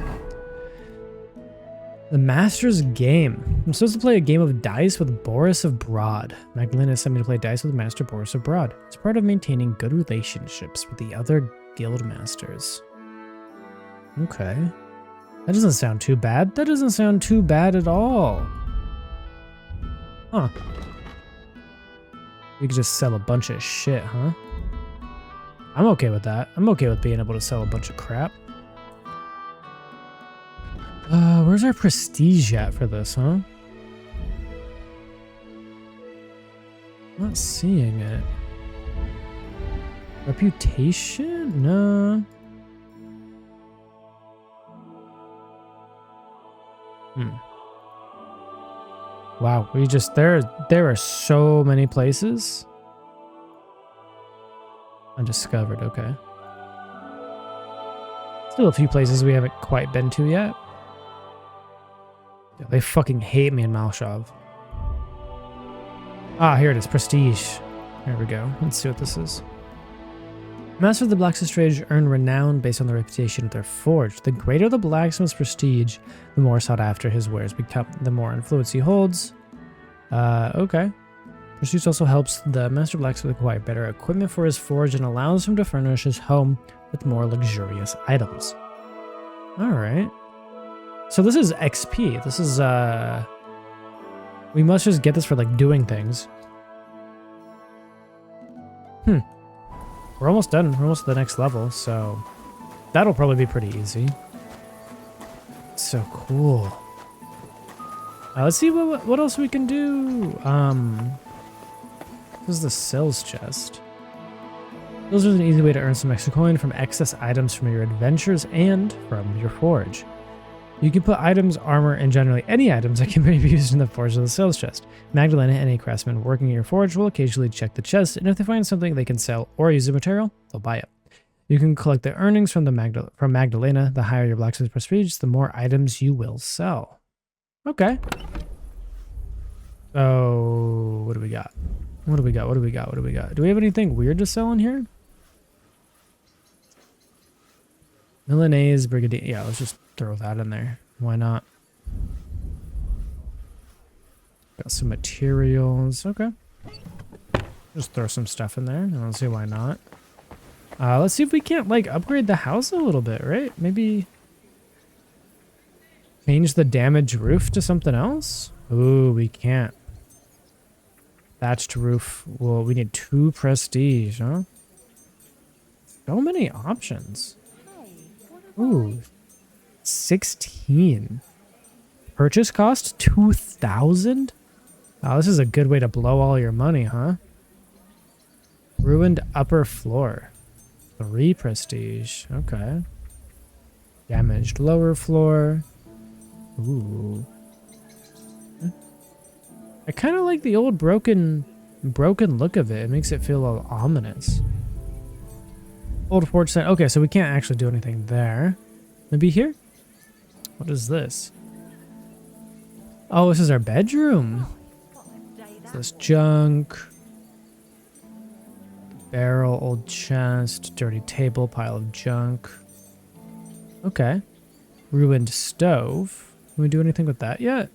The Master's Game. I'm supposed to play a game of dice with Boris of Brod. Magdalena sent me to play dice with Master Boris of Brod. It's part of maintaining good relationships with the other guild masters. Okay. That doesn't sound too bad. That doesn't sound too bad at all. Huh. We could just sell a bunch of shit, huh? I'm okay with that. I'm okay with being able to sell a bunch of crap. Where's our prestige at for this, huh? Not seeing it. Reputation? No. Wow, we just there are so many places. Undiscovered, okay. Still a few places we haven't quite been to yet. Yeah, they fucking hate me in Malshov. Ah, here it is, prestige. Here we go. Let's see what this is. Masters of the Blacksmith's trade earn renown based on the reputation of their forge. The greater the blacksmith's prestige, the more sought after his wares become, the more influence he holds. Okay. Prestige also helps the master blacksmith acquire better equipment for his forge and allows him to furnish his home with more luxurious items. Alright. So this is XP. This is, we must just get this for, like, doing things. We're almost done. We're almost at the next level, so that'll probably be pretty easy. So cool. Let's see what else we can do. This is the sales chest. Those are an easy way to earn some extra coin from excess items from your adventures and from your forge. You can put items, armor, and generally any items that can be used in the forge of the sales chest. Magdalena and a craftsman working in your forge will occasionally check the chest, and if they find something they can sell or use the material, they'll buy it. You can collect the earnings from Magdalena. The higher your blacksmith's prestige, the more items you will sell. Okay. So, what do we got? What do we got? What do we got? What do we got? Do we have anything weird to sell in here? Milanese Brigadier. Yeah, let's just throw that in there. Why not? Got some materials. Okay. Just throw some stuff in there. I don't see why not. Let's see if we can't, like, upgrade the house a little bit, right? Maybe change the damaged roof to something else? Ooh, we can't. Thatched roof. Well, we need 2 prestige, huh? So many options. Ooh. 16. Purchase cost 2,000? Oh, this is a good way to blow all your money, huh? Ruined upper floor. 3 prestige. Okay. Damaged lower floor. Ooh. I kind of like the old broken look of it. It makes it feel a little ominous. Old porch set. Okay, so we can't actually do anything there. Maybe here? What is this? Oh, this is our bedroom. This junk. Barrel, old chest, dirty table, pile of junk. Okay. Ruined stove. Can we do anything with that yet?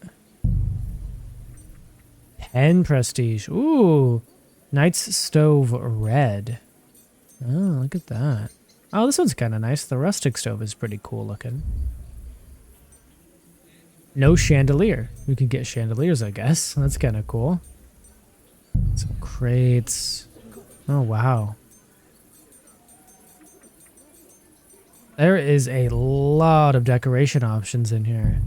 10 prestige. Ooh. Knight's stove red. Oh, look at that. Oh, this one's kind of nice. The rustic stove is pretty cool looking. No chandelier. We can get chandeliers, I guess. That's kind of cool. Some crates. Oh, wow. There is a lot of decoration options in here.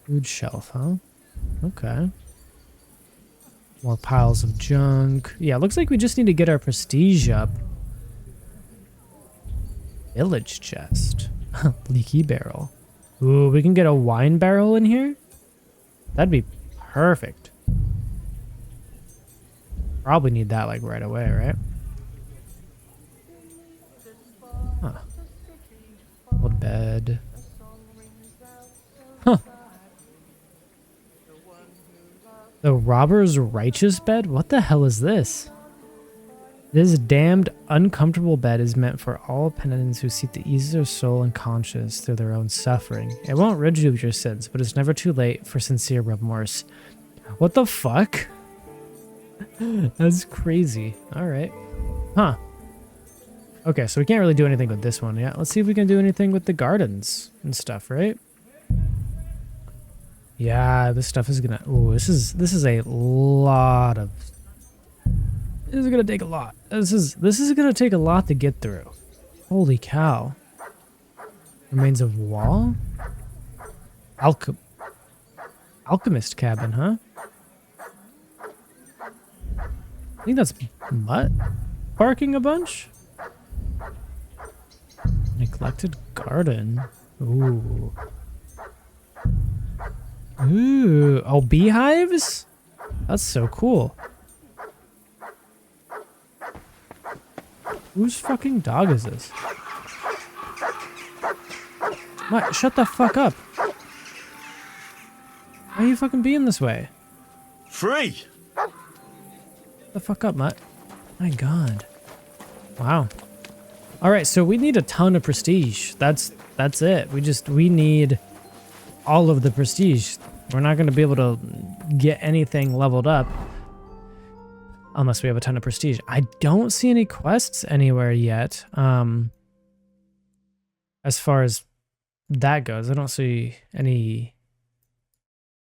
Food shelf, huh? Okay. More piles of junk. Yeah, looks like we just need to get our prestige up. Village chest. Leaky barrel. Ooh, we can get a wine barrel in here? That'd be perfect. Probably need that like right away, right? Huh. Old bed. Huh. The robber's righteous bed? What the hell is this? This damned uncomfortable bed is meant for all penitents who seek to ease their soul and conscience through their own suffering. It won't rid you of your sins, but it's never too late for sincere remorse. What the fuck? That's crazy. Alright. Huh. Okay, so we can't really do anything with this one yet. Let's see if we can do anything with the gardens and stuff, right? Yeah, this stuff is gonna... Ooh, this is a lot of... This is gonna take a lot. This is gonna take a lot to get through. Holy cow. Remains of wall? Alchemist cabin, huh? I think that's Mutt barking a bunch. Neglected garden. Ooh. Ooh. Oh, beehives? That's so cool. Whose fucking dog is this? Mutt, shut the fuck up. Why are you fucking being this way? Free! Shut the fuck up, Mutt. My god. Wow. Alright, so we need a ton of prestige. That's it. We need all of the prestige. We're not going to be able to get anything leveled up unless we have a ton of prestige. I don't see any quests anywhere yet. As far as that goes, I don't see any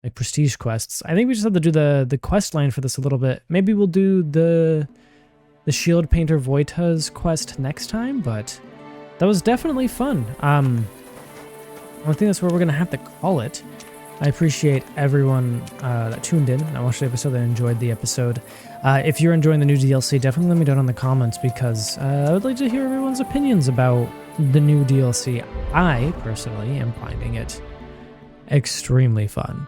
like prestige quests. I think we just have to do the quest line for this a little bit. Maybe we'll do the Shield Painter Voita's quest next time, but that was definitely fun. I think that's where we're gonna have to call it. I appreciate everyone that tuned in and watched the episode and enjoyed the episode. If you're enjoying the new DLC, definitely let me know in the comments because I would like to hear everyone's opinions about the new DLC. I personally am finding it extremely fun.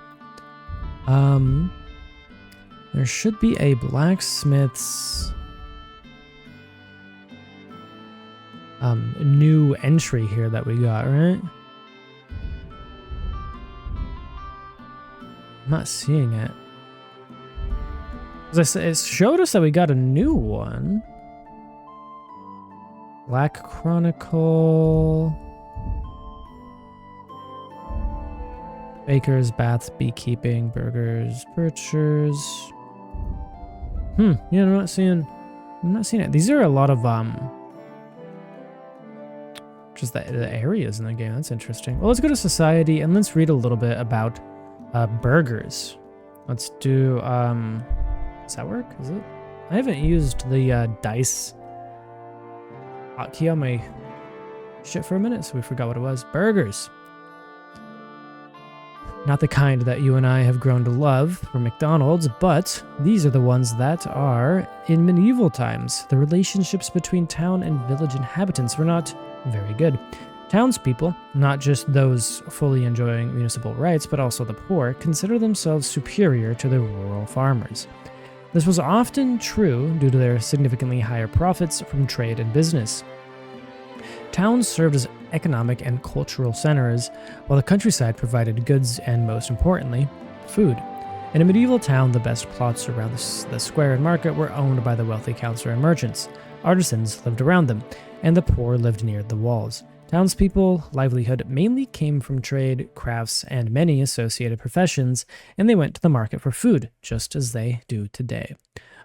There should be a blacksmith's new entry here that we got, right? I'm not seeing it. As I said, it showed us that we got a new one. Black Chronicle. Bakers, baths, beekeeping, burgers, butchers. Yeah, I'm not seeing it. These are a lot of just the areas in the game. That's interesting. Well, let's go to society and let's read a little bit about burgers. Let's do does that work? Is it? I haven't used the dice hotkey on my shit for a minute, so we forgot what it was. Burgers. Not the kind that you and I have grown to love from McDonald's, but these are the ones that are in medieval times. The relationships between town and village inhabitants were not very good. Townspeople, not just those fully enjoying municipal rights, but also the poor, consider themselves superior to the rural farmers. This was often true due to their significantly higher profits from trade and business. Towns served as economic and cultural centers, while the countryside provided goods and, most importantly, food. In a medieval town, the best plots around the square and market were owned by the wealthy councillor and merchants. Artisans lived around them, and the poor lived near the walls. Townspeople livelihood mainly came from trade, crafts, and many associated professions, and they went to the market for food, just as they do today.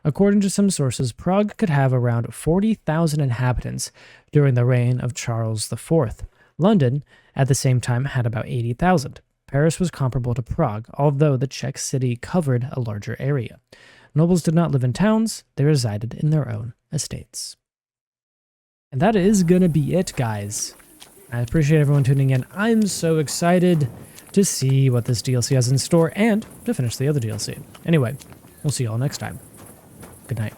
According to some sources, Prague could have around 40,000 inhabitants during the reign of Charles IV. London, at the same time, had about 80,000. Paris was comparable to Prague, although the Czech city covered a larger area. Nobles did not live in towns, they resided in their own estates. And that is gonna be it, guys. I appreciate everyone tuning in. I'm so excited to see what this DLC has in store and to finish the other DLC. Anyway, we'll see you all next time. Good night.